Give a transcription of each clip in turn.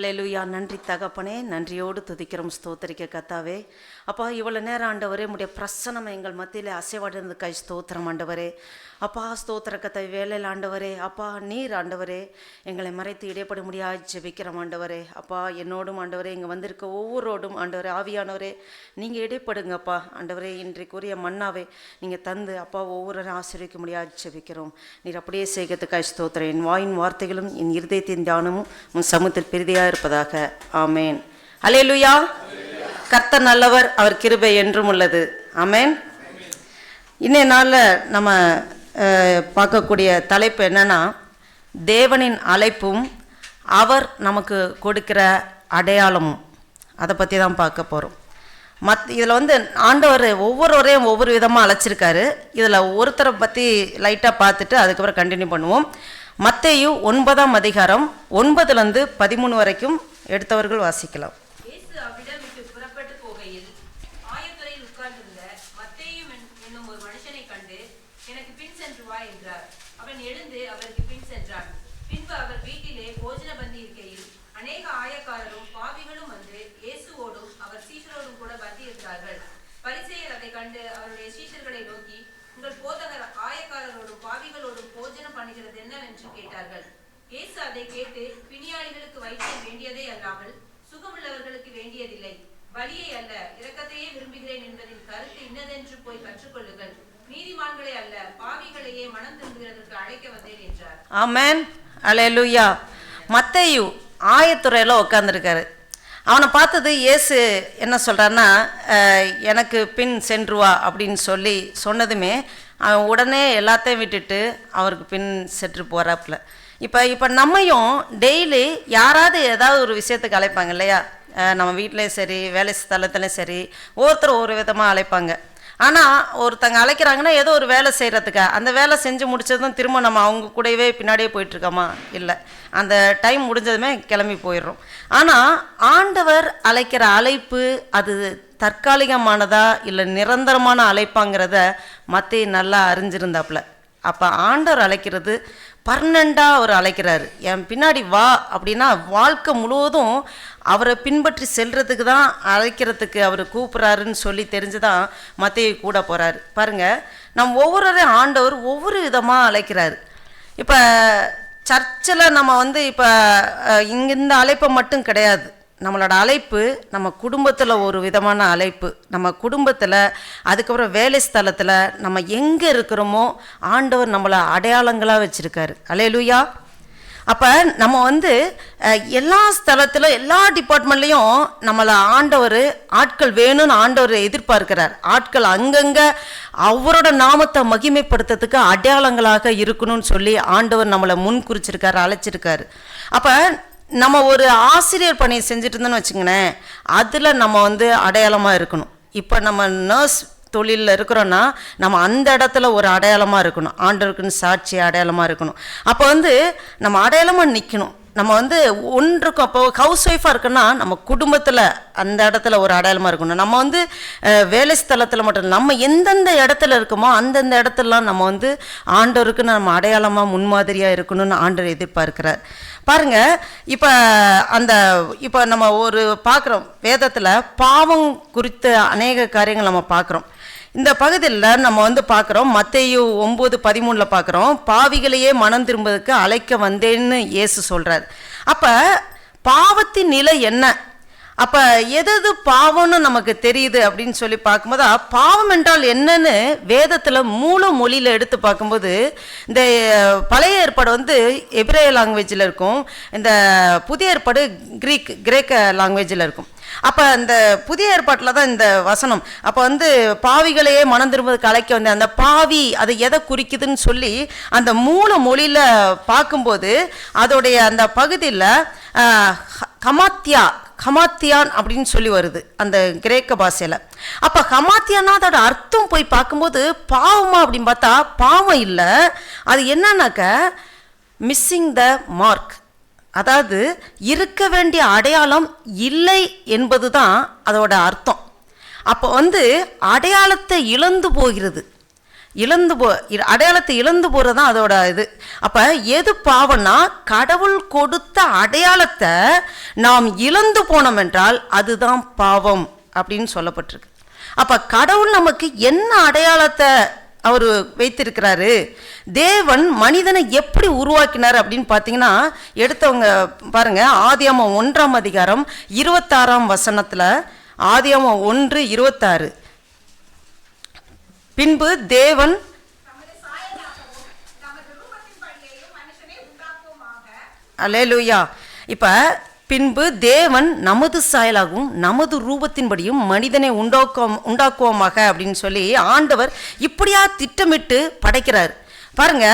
அல்லேலூயா. நன்றி தகப்பனே, நன்றியோடு துதிக்கிறோம், ஸ்தோத்தரிக்க கத்தாவே. அப்பா, இவ்வளோ நேரம் ஆண்டவரே உடைய பிரசனம் எங்கள் மத்தியில் அசைவாடுறதுக்காய் ஸ்தோத்திரம் ஆண்டவரே. அப்பா ஸ்தோத்திர கத்தாய் வேலையில் ஆண்டவரே. அப்பா நீர் ஆண்டவரே எங்களை மறைத்து இடைப்பட முடியாது ஜெபிக்கிறோம் ஆண்டவரே. அப்பா என்னோடும் ஆண்டவரே இங்கே வந்திருக்க ஒவ்வொருவரோடும் ஆண்டவரே ஆவியானவரே நீங்கள் இடைப்படுங்கப்பா ஆண்டவரே. இன்றைக்குரிய மன்னாவை நீங்கள் தந்து அப்பா ஒவ்வொருவரும் ஆசீர்வதிக்க முடியாது ஜெபிக்கிறோம். நீர் அப்படியே செய்கிறதுக்காய் ஸ்தோத்திரம். என் வாயின் வார்த்தைகளும் என் இருதயத்தின் தியானமும் உன் சமூகத்தில் பெரிதையாக இருப்பதாக. ஆமேன். அல்லேலூயா. கர்த்தர் நல்லவர், அவர் கிருபை என்றும் உள்ளது. ஆமேன். இன்னைய நாளில் நம்ம பார்க்கக்கூடிய தலைப்பு என்னன்னா, தேவனின் அழைப்பும் அவர் நமக்கு கொடுக்கிற அடையாளமும். அதை பற்றி தான் பார்க்க போகிறோம். இதில் ஆண்டவர் ஒவ்வொருவரையும் ஒவ்வொரு விதமாக அழைச்சிருக்காரு. இதில் ஒருத்தரை பற்றி லைட்டாக பார்த்துட்டு அதுக்கப்புறம் கண்டினியூ பண்ணுவோம். மத்தேயு 9ஆம் அதிகாரம் 9-13 வரைக்கும் எடுத்தவர்கள் வாசிக்கலாம். இயேசு அதை கேட்டு, பிணியாளிகளுக்கு வைத்தியம் வேண்டியதே அல்லாமல் சுகமுள்ளவர்களுக்கு வேண்டியதில்லை, பலியை அல்ல இரக்கத்தையே விரும்புகிறேன் என்பதின் கருத்து இன்னதென்று போய் கற்றுக்கொள்ளுங்கள். நீதிமான்களை அல்ல பாவிகளையே மனம் திரும்புகிறதற்கு அழைக்க வந்தேன் என்றார். ஆமென். அல்லேலூயா. மத்தேயு ஆயத்துறையில் உட்காந்துருக்காரு. அவனை பார்த்தது இயேசு என்ன சொல்கிறான்னா, எனக்கு பின் சென்று வா அப்படின்னு சொன்னதுமே அவன் உடனே எல்லாத்தையும் விட்டுட்டு அவருக்கு பின் சென்று போகிறாப்புல. இப்போ நம்மையும் டெய்லி யாராவது ஏதாவது ஒரு விஷயத்துக்கு அழைப்பாங்க இல்லையா? நம்ம வீட்டிலையும் சரி, வேலை ஸ்தலத்துலையும் சரி, ஒவ்வொருத்தர் ஒரு விதமாக அழைப்பாங்க. ஆனால் ஒருத்தங்க அழைக்கிறாங்கன்னா ஏதோ ஒரு வேலை செய்கிறதுக்கா, அந்த வேலை செஞ்சு முடிச்சதும் திரும்ப நம்ம அவங்க கூடவே பின்னாடியே போயிட்டுருக்கோமா? இல்லை, அந்த டைம் முடிஞ்சதுமே கிளம்பி போயிடுறோம். ஆனால் ஆண்டவர் அழைக்கிற அழைப்பு அது தற்காலிகமானதா இல்லை நிரந்தரமான அழைப்பாங்கிறத மத்தேயு நல்லா அறிஞ்சிருந்தாப்புல. அப்போ ஆண்டவர் அழைக்கிறது பர்மனெண்டாக அவர் அழைக்கிறாரு. என் பின்னாடி வா அப்படின்னா வாழ்க்கை முழுவதும் அவரை பின்பற்றி செல்றதுக்கு தான் அழைக்கிறதுக்கு அவர் கூப்பிட்றாருன்னு தெரிஞ்சுதான் மத்தேயு கூட போகிறாரு. பாருங்கள், நம்ம ஒவ்வொருவரையும் ஆண்டவர் ஒவ்வொரு விதமாக அழைக்கிறாரு. இப்போ சர்ச்சில் நம்ம இப்போ இங்கிருந்த அழைப்பை மட்டும் கிடையாது. நம்மளோட அழைப்பு நம்ம குடும்பத்தில் ஒரு விதமான அழைப்பு. நம்ம குடும்பத்தில், அதுக்கப்புறம் வேலை ஸ்தலத்தில், நம்ம எங்கே இருக்கிறோமோ ஆண்டவர் நம்மளை அடையாளங்களாக வச்சுருக்காரு. அல்லேலூயா. அப்போ நம்ம எல்லா ஸ்தலத்தில் எல்லா டிபார்ட்மெண்ட்லேயும் நம்மளை ஆண்டவர் ஆட்கள் வேணும்னு ஆண்டவர் எதிர்பார்க்கிறார். ஆட்கள் அங்கங்கே அவரோட நாமத்தை மகிமைப்படுத்துறதுக்கு அடையாளங்களாக இருக்கணும்னு ஆண்டவர் நம்மளை முன் குறிச்சிருக்காரு, அழைச்சிருக்காரு. அப்போ நம்ம ஒரு ஆசிரியர் பணியை செஞ்சுட்டு இருந்தோன்னு வச்சுங்களேன், அதில் நம்ம அடையாளமாக இருக்கணும். இப்போ நம்ம நர்ஸ் தொழிலில் இருக்கிறோன்னா நம்ம அந்த இடத்துல ஒரு அடையாளமாக இருக்கணும், ஆண்டவருக்குன்னு சாட்சி அடையாளமாக இருக்கணும். அப்போ நம்ம அடையாளமாக நிற்கணும். நம்ம ஒன்றுக்கும் அப்போ ஹவுஸ் ஒய்ஃபாக இருக்குன்னா நம்ம குடும்பத்தில் அந்த இடத்துல ஒரு அடையாளமாக இருக்கணும். நம்ம வேலை ஸ்தலத்தில் மட்டும் இல்லை, நம்ம எந்தெந்த இடத்துல இருக்கோமோ அந்தந்த இடத்துலலாம் நம்ம ஆண்டவருக்குன்னு நம்ம அடையாளமாக முன்மாதிரியாக இருக்கணும்னு ஆண்டவர் எதிர்பார்க்கிறார். பாருங்கள், இப்போ நம்ம ஒரு பார்க்குறோம் வேதத்தில் பாவம் குறித்த அநேக காரியங்கள் நம்ம பார்க்குறோம். இந்த பகுதியில் நம்ம பார்க்குறோம், மத்தேயு 9:13 பார்க்குறோம், பாவிகளையே மனம் திரும்புவதற்கு அழைக்க வந்தேன்னு இயேசு சொல்கிறார். அப்போ பாவத்தின் நிலை என்ன? அப்போ எது பாவம்னு நமக்கு தெரியுது அப்படின்னு பார்க்கும்போது, பாவம் என்றால் என்னன்னு வேதத்தில் மூல மொழியில் எடுத்து பார்க்கும்போது, இந்த பழைய ஏற்பாடு எபிரேய லாங்குவேஜில் இருக்கும், இந்த புதிய ஏற்பாடு கிரேக்க லாங்குவேஜில் இருக்கும். அப்போ அந்த புதிய ஏற்பாட்டில் தான் இந்த வசனம். அப்போ பாவிகளையே மனம் திரும்புவதற்கு அழைக்க வந்தேன், அந்த பாவி அதை எதை குறிக்குதுன்னு அந்த மூல மொழியில் பார்க்கும்போது அதோடைய அந்த பகுதியில் ஹமாத்தியான் அப்படின்னு வருது அந்த கிரேக்க பாஷையில். அப்போ ஹமாத்தியானா அதோட அர்த்தம் போய் பார்க்கும்போது பாவமா அப்படின்னு பார்த்தா பாவம் இல்லை, அது என்னன்னாக்க மிஸ்ஸிங் த மார்க், அதாவது இருக்க வேண்டிய அடையாளம் இல்லை என்பது தான் அதோட அர்த்தம். அப்போ அடையாளத்தை இழந்து போகிறது. அடையாளத்தை இழந்து போகிறது தான் அதோட இது. அப்போ எது பாவம்னா, கடவுள் கொடுத்த அடையாளத்தை நாம் இழந்து போனோம் என்றால் அதுதான் பாவம் அப்படின்னு சொல்லப்பட்டிருக்கு. அப்போ கடவுள் நமக்கு என்ன அடையாளத்தை அவர் வைத்திருக்கிறாரு, தேவன் மனிதனை எப்படி உருவாக்கினார் அப்படின்னு பார்த்தீங்கன்னா, எடுத்தவங்க பாருங்க, ஆதியாகமம் 1ஆம் அதிகாரம் 26ஆம் வசனத்தில், ஆதியாகமம் 1:26, பின்பு தேவன் அல்லேலூயா. இப்போ பின்பு தேவன் நமது சாயலாகவும் நமது ரூபத்தின்படியும் மனிதனை உண்டாக்குவோமாக அப்படின்னு சொல்லி ஆண்டவர் இப்படியா திட்டமிட்டு படைக்கிறார். பாருங்க,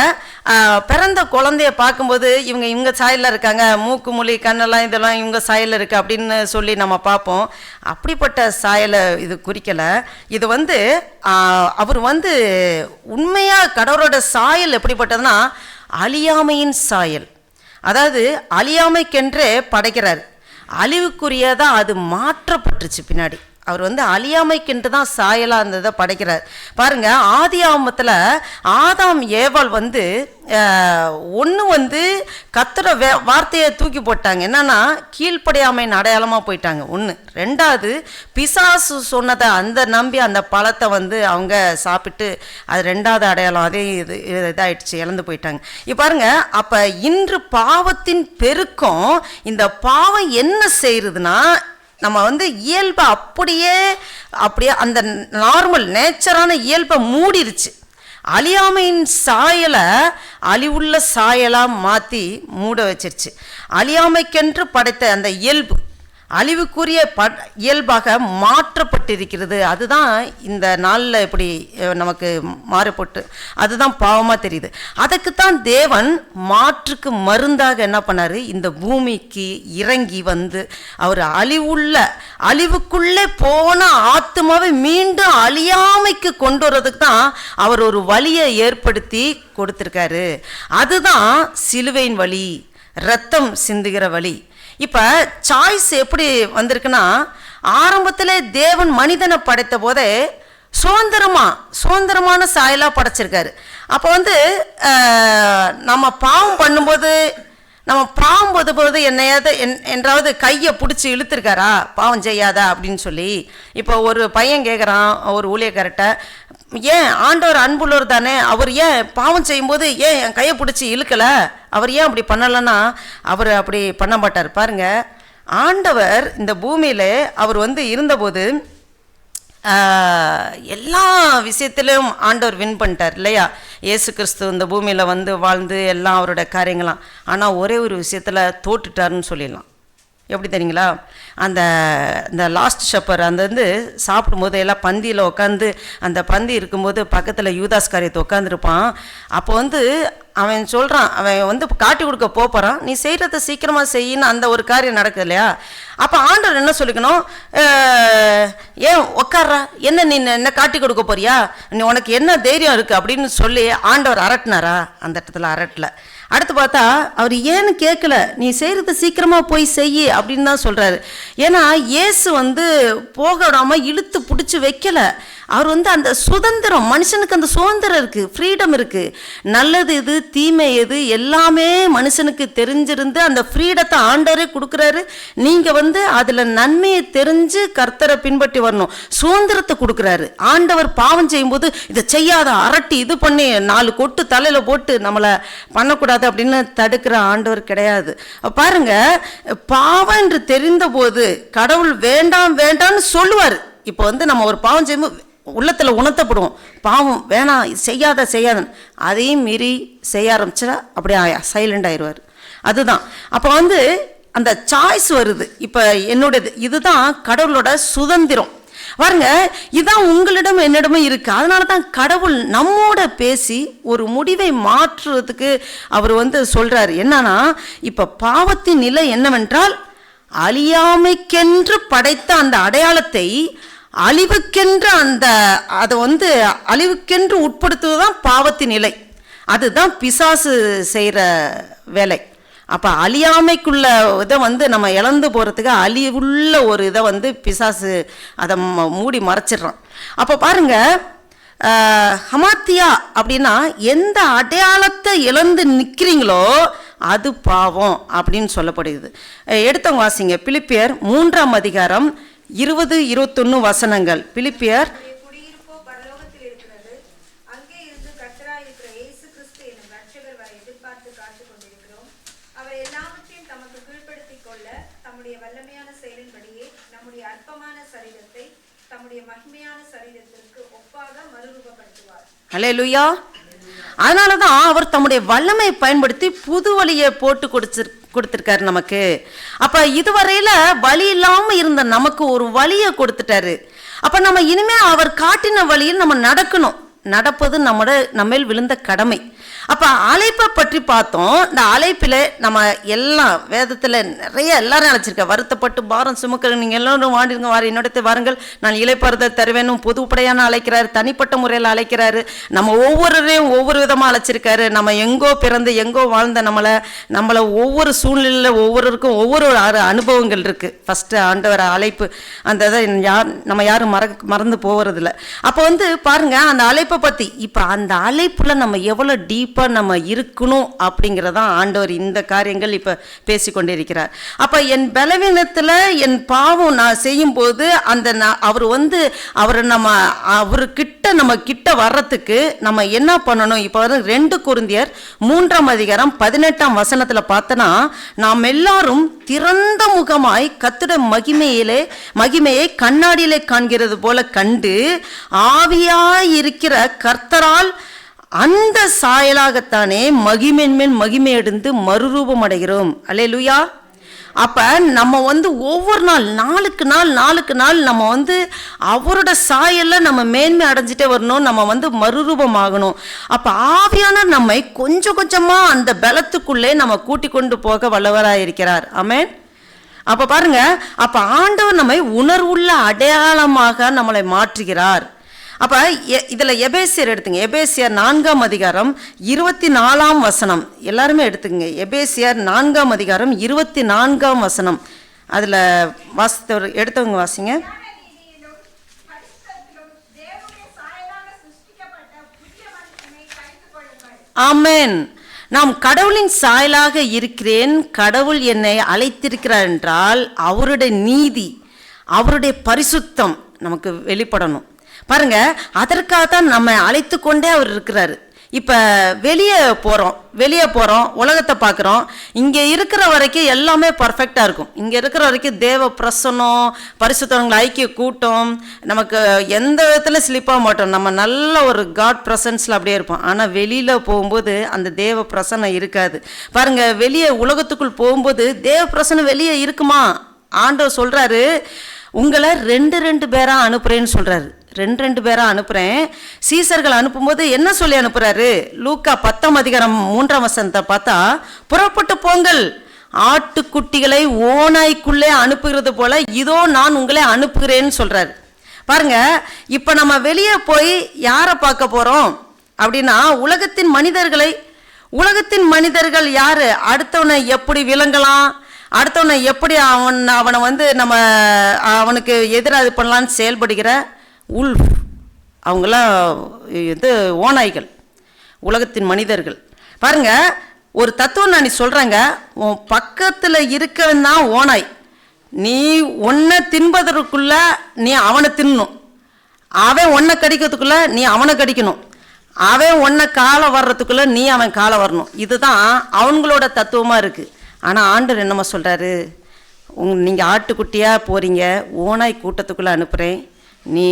பிறந்த குழந்தைய பார்க்கும்போது இவங்க சாயலில் இருக்காங்க, மூக்கு மொழி கண்ணெல்லாம் இதெல்லாம் இவங்க சாயலில் இருக்குது அப்படின்னு சொல்லி நம்ம பார்ப்போம். அப்படிப்பட்ட சாயலை இது குறிக்கலை. இது அவர் உண்மையாக கடவுளோட சாயல் எப்படிப்பட்டதுன்னா அழியாமையின் சாயல். அதாவது அழியாமைக்கென்றே படைக்கிறார். அழிவுக்குரியதாக அது மாற்றப்பட்டுருச்சு பின்னாடி. அவர் அழியாமைக்கென்று தான் சாயலாக இருந்ததை படைக்கிறார். பாருங்க, ஆதி ஆகமத்தில் ஆதாம் ஏவாள் ஒன்று கர்த்தர வார்த்தையை தூக்கி போட்டாங்க. என்னன்னா கீழ்ப்படியாமையின் அடையாளமாக போயிட்டாங்க. ஒன்று. ரெண்டாவது, பிசாசு சொன்னதை நம்பி அந்த பழத்தை அவங்க சாப்பிட்டு அது ரெண்டாவது அடையாளம். அதே இதாயிடுச்சு, இழந்து போயிட்டாங்க. இப்போ பாருங்க, அப்போ இன்று பாவத்தின் பெருக்கம், இந்த பாவம் என்ன செய்யறதுன்னா, நம்ம இயல்பை அப்படியே அந்த நார்மல் நேச்சரான இயல்பை மூடிருச்சு. அழியாமையின் சாயலை அழிவுள்ள சாயலாக மாற்றி மூட வச்சிருச்சு. அழியாமைக்கென்று படைத்த அந்த இயல்பு அழிவுக்குரிய இயல்பாக மாற்றப்பட்டிருக்கிறது. அதுதான் இந்த நாளில் இப்படி நமக்கு மாறுபட்டு அதுதான் பாவமாக தெரியுது. அதுக்குத்தான் தேவன் மாற்றுக்கு மருந்தாக என்ன பண்ணார், இந்த பூமிக்கு இறங்கி அவர் அழிவுக்குள்ளே போன ஆத்மாவை மீண்டும் அழியாமைக்கு கொண்டு வர்றதுக்கு தான் அவர் ஒரு வழியை ஏற்படுத்தி கொடுத்துருக்காரு. அதுதான் சிலுவையின் வழி, இரத்தம் சிந்துகிற வழி. இப்போ சாய்ஸ் எப்படி வந்திருக்குன்னா, ஆரம்பத்தில் தேவன் மனிதனை படைத்த போதே சுதந்திரமான சாயலாக படைச்சிருக்காரு. அப்போ நம்ம பாவம் பண்ணும்போது என்னையாவது என்றாவது கையை பிடிச்சி இழுத்துருக்காரா, பாவம் செய்யாதா அப்படின்னு சொல்லி. இப்போ ஒரு பையன் கேட்குறான் ஒரு ஊழியக்காரர்கிட்ட, ஏன் ஆண்டவர் அன்புள்ளவர் தானே, அவர் ஏன் பாவம் செய்யும்போது ஏன் என் கையை பிடிச்சி இழுக்கலை, அவர் ஏன் அப்படி பண்ணலைன்னா அவர் அப்படி பண்ண மாட்டார். பாருங்க, ஆண்டவர் இந்த பூமியில் அவர் இருந்தபோது எல்லா விஷயத்திலும் ஆண்டவர் வின் பண்ணிட்டார் இல்லையா. இயேசு கிறிஸ்து இந்த பூமியில் வாழ்ந்து எல்லாம் அவரோட காரியங்களாம். ஆனால் ஒரே ஒரு விஷயத்தில் தோட்டுட்டாருன்னு சொல்லிடலாம். எப்படி தெரியுங்களா, அந்த லாஸ்ட் ஷப்பர் சாப்பிடும்போது எல்லாம் பந்தியில் உட்காந்து, அந்த பந்தி இருக்கும்போது பக்கத்தில் யூதாஸ் காரியத்தை உட்காந்துருப்பான். அப்போ அவன் சொல்கிறான், அவன் காட்டி கொடுக்க போகிறான், நீ செய்கிறத சீக்கிரமாக செய்யின்னு அந்த ஒரு காரியம் நடக்குது இல்லையா. அப்போ ஆண்டவர் என்ன சொல்லிக்கணும், ஏன் உட்கார்றா, என்ன காட்டி கொடுக்க போறியா, நீ உனக்கு என்ன தைரியம் இருக்குது அப்படின்னு சொல்லி ஆண்டவர் அரட்டினாரா? அந்த இடத்துல அரட்டல. அடுத்து பார்த்தா அவர் ஏன்னு கேட்கல, நீ செய்கிறத சீக்கிரமாக போய் செய்யி அப்படின்னு தான் சொல்கிறாரு. ஏன்னா இயேசு போக விடாமல் இழுத்து பிடிச்சி வைக்கலை. அவர் அந்த சுதந்திரம், மனுஷனுக்கு அந்த சுதந்திரம் இருக்குது, ஃப்ரீடம் இருக்குது. நல்லது எது தீமை எது எல்லாமே மனுஷனுக்கு தெரிஞ்சிருந்து அந்த ஃப்ரீடத்தை ஆண்டவரே கொடுக்குறாரு. நீங்கள் அதில் நன்மையை தெரிஞ்சு கர்த்தரை பின்பற்றி வரணும், சுதந்திரத்தை கொடுக்குறாரு. ஆண்டவர் பாவம் செய்யும்போது இதை செய்யாத அரட்டி இது பண்ணி 4 கொட்டு தலையில் போட்டு நம்மளை பண்ணக்கூடாது அப்படின்னு தடுக்கிற ஆண்டவர் கிடையாது. பாருங்க, பாவம் என்று தெரிந்த போது கடவுள் வேண்டாம் வேண்டாம்னு சொல்லுவார். இப்போ நம்ம ஒரு பாவம் செய்யும்போது உள்ளத்தில் உணர்த்தப்படுவோம், பாவம் வேணாம் செய்யாத அதையும் மீறி செய்ய ஆரம்பிச்சா அப்படியே சைலண்ட் ஆயிடுவார். அதுதான் அப்போ அந்த சாய்ஸ் வருது. இப்போ என்னுடையது, இதுதான் கடவுளோட சுதந்திரம். பாருங்க, இதுதான் உங்களிடம் என்னிடமும் இருக்கு. அதனால தான் கடவுள் நம்மோட பேசி ஒரு முடிவை மாற்றுறதுக்கு அவர் சொல்றாரு. என்னன்னா, இப்போ பாவத்தின் நிலை என்னவென்றால், அழியாமைக்கென்று படைத்த அந்த அடையாளத்தை அழிவுக்கென்று அதை அழிவுக்கென்று உட்படுத்துவதுதான் பாவத்தின் நிலை. அதுதான் பிசாசு செய்கிற வேலை. அப்போ அழியாமைக்குள்ள இதை நம்ம இழந்து போகிறதுக்கு அழிவுள்ள ஒரு இதை பிசாசு அதை மூடி மறைச்சிடுறான். அப்போ பாருங்க, ஹமாத்தியா அப்படின்னா எந்த அடையாளத்தை இழந்து நிற்கிறீங்களோ அது பாவம் அப்படின்னு சொல்லப்படுகிறது. எடுத்தவங்க வாசிங்க, பிலிப்பியர் 3ஆம் அதிகாரம் 20-21 வசனங்கள். பிலிப்பியர் குடியிருப்போ பரலோகத்தில் இருக்கிறது, அங்கே இருந்து கர்த்தராய் இருக்கிற இயேசு கிறிஸ்து என்னும் ரட்சகர் வரை எதிர்பார்த்து காத்துக் கொண்டிருக்கிறோம். அவர் எல்லாவற்றையும் தமக்கு கீழ்ப்படுத்திக் கொள்ள தம்முடைய வல்லமையான செயலின்படியே நம்முடைய அற்பமான சரீரத்தை தம்முடைய மகிமையான சரீரத்திற்கு ஒப்பாக மறுரூபப்படுத்துவார். அல்லேலூயா. அதனாலதான் அவர் தம்முடைய வல்லமை பயன்படுத்தி புது வழியை போட்டு கொடுத்திருக்காரு நமக்கு. அப்ப இதுவரையில வழி இல்லாம இருந்த நமக்கு ஒரு வழியை கொடுத்துட்டாரு. அப்ப நம்ம இனிமே அவர் காட்டின வழியில் நம்ம நடக்கணும். நடப்பது நம்மேல் விழுந்த கடமை. அப்ப அழைப்பை பற்றி பார்த்தோம். இந்த அழைப்பில் நம்ம எல்லாம் வேதத்தில் நிறைய எல்லாரும் அழைச்சிருக்க. வருத்தப்பட்டு பாரம் சுமக்கிற நீங்கள் எல்லாரும் வாண்டிருங்க, என்னோட வாருங்கள், நான் இளைப்பாறுதல் தருவேனும் பொதுப்படையான அழைக்கிறாரு, தனிப்பட்ட முறையில் அழைக்கிறாரு. நம்ம ஒவ்வொருவரையும் ஒவ்வொரு விதமாக அழைச்சிருக்காரு. நம்ம எங்கோ பிறந்து எங்கோ வாழ்ந்த நம்மளை ஒவ்வொரு சூழ்நிலையில் ஒவ்வொருவருக்கும் ஒவ்வொரு அனுபவங்கள் இருக்குது. ஃபஸ்ட்டு ஆண்டவர் அழைப்பு அந்த இதை நம்ம யாரும் மறந்து போகிறதில்ல. அப்போ பாருங்க அந்த அழைப்பை பற்றி. இப்போ அந்த அழைப்பில் நம்ம எவ்வளோ டீப் நம்ம இருக்கணும் அப்படிங்கிறதான் ஆண்டவர் இந்த காரியங்கள் இப்ப பேசிக்கொண்டிருக்கிறார். அப்ப என் பலவீனத்துல என் பாவம் நான் செய்யும் போது அந்த அவர் அவர்கிட்ட நம்ம கிட்ட வர்றதுக்கு நம்ம என்ன பண்ணணும்? இப்ப 2 கொரிந்தியர் 3ஆம் அதிகாரம் 18ஆம் வசனத்துல பார்த்தனா, நாம் எல்லாரும் திறந்த முகமாய் கர்த்தருடைய மகிமையை கண்ணாடியிலே காண்கிறது போல கண்டு ஆவியாய் இருக்கிற கர்த்தரால் அந்த சாயலாகத்தானே மகிமையின் மகிமை அடைந்து மறுரூபம் அடைகிறோம். அல்லேலூயா. அப்ப நம்ம ஒவ்வொரு நாளுக்கு நாள் நம்ம அவரோட சாயல்ல நம்ம மேன்மை அடைஞ்சிட்டே வரணும். நம்ம மறுரூபம் ஆகணும். அப்ப ஆவியான நம்மை கொஞ்சம் கொஞ்சமா அந்த பலத்துக்குள்ளே நம்ம கூட்டி கொண்டு போக வல்லவராயிருக்கிறார். ஆமென். அப்ப பாருங்க, அப்ப ஆண்டவர் நம்மை உணர்வுள்ள அடையாளமாக நம்மளை மாற்றுகிறார். அப்ப இதுல எபேசியர் எடுத்துங்க. எபேசியர் 4ஆம் அதிகாரம் 24ஆம் வசனம். எல்லாருமே எடுத்துங்க. எபேசியர் 4ஆம் அதிகாரம் 24ஆம் வசனம். அதுல எடுத்தவங்க வாசிங்க. ஆமென். நாம் கடவுளின் சாயலாக இருக்கிறேன், கடவுள் என்னை அழைத்திருக்கிறார் என்றால் அவருடைய நீதி, அவருடைய பரிசுத்தம் நமக்கு வெளிப்படணும். பாருங்க, அதற்காக தான் நம்ம அழைத்து கொண்டே அவர் இருக்கிறாரு. இப்போ வெளியே போகிறோம், உலகத்தை பார்க்குறோம். இங்கே இருக்கிற வரைக்கும் எல்லாமே பர்ஃபெக்டாக இருக்கும். இங்கே இருக்கிற வரைக்கும் தேவ பிரசன்னம், பரிசுத்தவங்களை ஐக்கிய கூட்டம், நமக்கு எந்த விதத்தில் ஸ்லிப்பாக மாட்டோம். நம்ம நல்ல ஒரு காட் ப்ரெசன்ஸில் அப்படியே இருப்போம். ஆனால் வெளியில் போகும்போது அந்த தேவ பிரசன்னம் இருக்காது. பாருங்கள், வெளியே உலகத்துக்குள் போகும்போது தேவ பிரசன்னம் வெளியே இருக்குமா? ஆண்டவர் சொல்கிறாரு, உங்களை 2 பேராக அனுப்புகிறேன்னு சொல்கிறாரு. 2 பேராக அனுப்புகிறேன். சீசர்கள் அனுப்பும்போது என்ன சொல்லி அனுப்புகிறாரு? லூக்கா 10ஆம் அதிகாரம் 3ஆம் வசனத்தை பார்த்தா, புறப்பட்டு போங்கள், ஆட்டுக்குட்டிகளை ஓநாய்க்குள்ளே அனுப்புகிறது போல இதோ நான் உங்களை அனுப்புகிறேன்னு சொல்கிறாரு. பாருங்க, இப்போ நம்ம வெளியே போய் யாரை பார்க்க போகிறோம் அப்படின்னா, உலகத்தின் மனிதர்கள் யாரு? அடுத்தவனை எப்படி விளங்கலாம், அடுத்தவனை எப்படி அவனை நம்ம அவனுக்கு எதிராக இது பண்ணலான்னு செயல்படுகிற அவங்களாம் ஓநாய்கள், உலகத்தின் மனிதர்கள். பாருங்க, ஒரு தத்துவஞானி சொல்றாங்க, உன் பக்கத்தில் இருக்கவன் தான் ஓநாய். நீ ஒன்றை தின்பதற்குள்ள நீ அவனை தின்னணும், அவன் ஒன்றை கடிக்கிறதுக்குள்ள நீ அவனை கடிக்கணும், அவன் ஒன்றை காலை வர்றதுக்குள்ள நீ அவன் காலை வரணும். இதுதான் அவங்களோட தத்துவமாக இருக்குது. ஆனால் ஆண்டவர் என்னம்மா சொல்கிறாரு? நீங்கள் ஆட்டுக்குட்டியாக போகிறீங்க, ஓநாய் கூட்டத்துக்குள்ளே அனுப்புகிறேன், நீ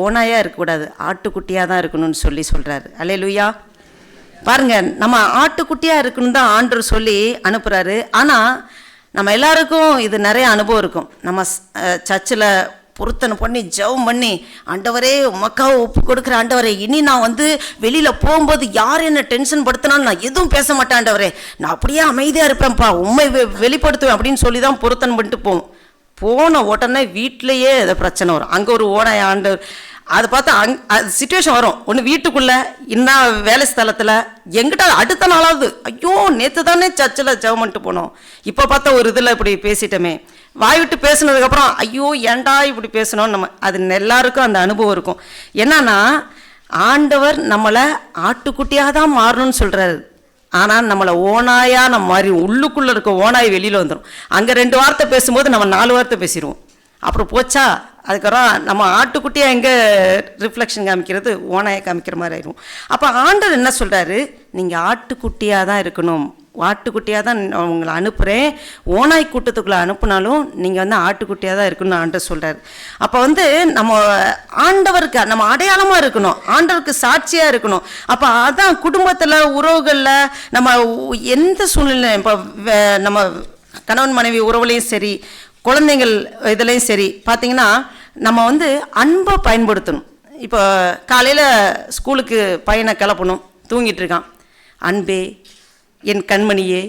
ஓநாயாக இருக்கக்கூடாது, ஆட்டுக்குட்டியாக தான் இருக்கணும்னு சொல்கிறாரு. அல்லேலூயா. பாருங்க, நம்ம ஆட்டுக்குட்டியாக இருக்கணும் தான் ஆண்டவர் சொல்லி அனுப்புகிறாரு. ஆனால் நம்ம எல்லாருக்கும் இது நிறைய அனுபவம் இருக்கும். நம்ம சர்ச்சில் பொருத்தனை பண்ணி ஜெபம் பண்ணி, ஆண்டவரே உமக்காக ஒப்பு கொடுக்குற ஆண்டவரே, இனி நான் வெளியில் போகும்போது யார் என்ன டென்ஷன் படுத்தினாலும் நான் எதுவும் பேச மாட்டேன் ஆண்டவரே, நான் அப்படியே அமைதியாக இருப்பேன்ப்பா, உண்மை வெளிப்படுத்துவேன் அப்படின்னு சொல்லி தான் பொருத்தனை பண்ணிட்டு போவோம். போன உடனே வீட்டிலையே அதை பிரச்சனை வரும். அங்கே ஒரு ஓனாய் ஆண்டவர் அதை பார்த்தா அது சுச்சுவேஷன் வரும். ஒன்று வீட்டுக்குள்ளே, இன்னும் வேலை ஸ்தலத்தில், எங்கிட்ட அடுத்த நாளாவது ஐயோ நேற்று தானே சர்ச்சில் ஜெபம் பண்ணிட்டு போனோம், இப்போ பார்த்தா ஒரு இதில் இப்படி பேசிட்டோமே, வாய் விட்டு பேசுனதுக்கப்புறம் ஐயோ ஏன்டா இப்படி பேசணும். நம்ம அது எல்லாருக்கும் அந்த அனுபவம் இருக்கும். என்னன்னா ஆண்டவர் நம்மளை ஆட்டுக்குட்டியாக தான் மாறணும்னு சொல்கிறாரு. ஆனால் நம்மளை ஓனாயாக நம்ம மாறி உள்ளுக்குள்ளே இருக்க ஓனாய் வெளியில் வந்துடும். அங்கே 2 வார்த்தை பேசும்போது நம்ம 4 வார்த்தை பேசிடுவோம். அப்புறம் போச்சா, அதுக்கப்புறம் நம்ம ஆட்டுக்குட்டியாக எங்கே ரிஃப்ளெக்ஷன் காமிக்கிறது, ஓனாயை காமிக்கிற மாதிரி ஆயிடும். அப்போ ஆண்டவர் என்ன சொல்கிறாரு, நீங்கள் ஆட்டுக்குட்டியாக தான் இருக்கணும், ஆட்டுக்குட்டியாக தான் உங்களை அனுப்புகிறேன், ஓனாய் கூட்டத்துக்குள்ளே அனுப்புனாலும் நீங்கள் வந்து ஆட்டுக்குட்டியாக தான் இருக்கணும்னு ஆண்டவர் சொல்கிறார். அப்போ வந்து நம்ம ஆண்டவருக்கு நம்ம அடையாளமாக இருக்கணும், ஆண்டவருக்கு சாட்சியாக இருக்கணும். அப்போ அதான் குடும்பத்தில் உறவுகளில் நம்ம எந்த சூழ்நிலை, இப்போ நம்ம கணவன் மனைவி உறவுலையும் சரி, குழந்தைங்கள் இதுலேயும் சரி பார்த்தீங்கன்னா நம்ம வந்து அன்பை பயன்படுத்தணும். இப்போ காலையில் ஸ்கூலுக்கு பையனை கிளப்பணும், தூங்கிட்டு இருக்கான், அன்பே என் கண்மணியே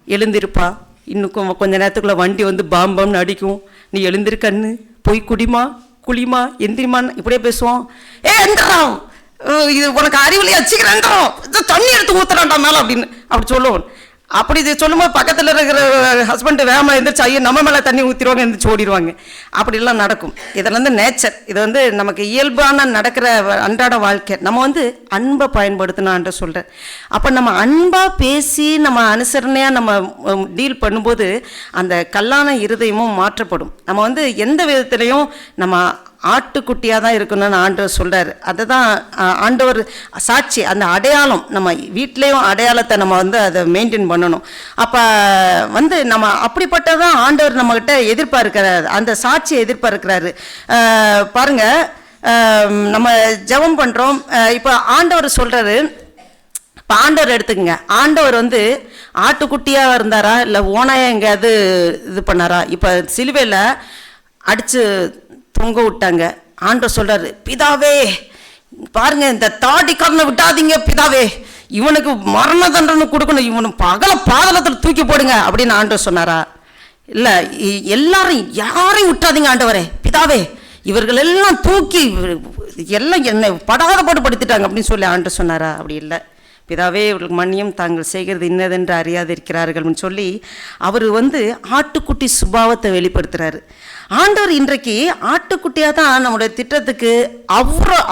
எழுந்திருப்பா, இன்னும் கொஞ்ச நேரத்துக்குள்ளே வண்டி வந்து பாம்பம்னு அடிக்கும், நீ எழுந்திரு கண்ணு, போய் குடிமா குளிமா எந்திரிமான்னு இப்படியே பேசுவோம். எந்திரம், இது உனக்கு அறிவுலையே வச்சுக்கிறேன், தண்ணி எடுத்து ஊற்றுறான்டா மேலே அப்படின்னு அப்படி சொல்லுவோம். அப்படி இது சொல்லும்போது பக்கத்தில் இருக்கிற ஹஸ்பண்டு வேகமாக எழுந்திரிச்சு ஐயோ நம்ம மேலே தண்ணி ஊற்றிடுவாங்க, எழுந்திரிச்சு ஓடிடுவாங்க. அப்படிலாம் நடக்கும். இதில் வந்து நேச்சர், இது வந்து நமக்கு இயல்பான நடக்கிற அன்றாட வாழ்க்கை. நம்ம வந்து அன்பை பயன்படுத்தணும்ன்ற சொல்கிறேன். அப்போ நம்ம அன்பாக பேசி நம்ம அனுசரணையாக நம்ம டீல் பண்ணும்போது அந்த கல்லான இருதயமும் மாற்றப்படும். நம்ம வந்து எந்த விதத்துலேயும் நம்ம ஆட்டுக்குட்டியாக தான் இருக்கணும்னு ஆண்டவர் சொல்கிறார். அதை தான் ஆண்டவர் சாட்சி, அந்த அடையாளம் நம்ம வீட்லேயும் அடையாளத்தை நம்ம வந்து அதை மெயின்டைன் பண்ணணும். அப்போ வந்து நம்ம அப்படிப்பட்டதான் ஆண்டவர் நம்மக்கிட்ட எதிர்பார்க்கிறார், அந்த சாட்சியை எதிர்பார்க்கிறாரு. பாருங்கள், நம்ம ஜெபம் பண்ணுறோம், இப்போ ஆண்டவர் சொல்கிறாரு. இப்போ ஆண்டவர் எடுத்துக்கங்க, ஆண்டவர் வந்து ஆட்டுக்குட்டியாக இருந்தாரா இல்லை ஓனாயாக எங்கேயாவது இது பண்ணாரா? இப்போ சிலுவையில் அடித்து தொங்க விட்டாங்க. ஆண்டவர் சொல்றாரு, பிதாவே பாருங்க இந்த தாடிக்காரனை விட்டாதீங்க பிதாவே, இவனுக்கு மரண தண்டனை கொடுக்கணும், இவனு பகல பாதளத்தில் தூக்கி போடுங்க அப்படின்னு ஆண்டவர் சொன்னாரா? இல்லை, எல்லாரும் யாரையும் விட்டாதீங்க ஆண்டவரே, பிதாவே இவர்கள் எல்லாம் தூக்கி எல்லாம் என்னை படாத பாடுபடுத்திட்டாங்க அப்படின்னு சொல்லி ஆண்டவர் சொன்னாரா? அப்படி இல்லை. பிதாவே இவர்களுக்கு மன்னியும், தாங்கள் செய்கிறது இன்னதென்று அறியாதிருக்கிறார்கள்னு சொல்லி அவர் வந்து ஆட்டுக்குட்டி சுபாவத்தை வெளிப்படுத்துகிறாரு. ஆண்டவர் இன்றைக்கு ஆட்டுக்குட்டியாக தான் நம்முடைய திட்டத்துக்கு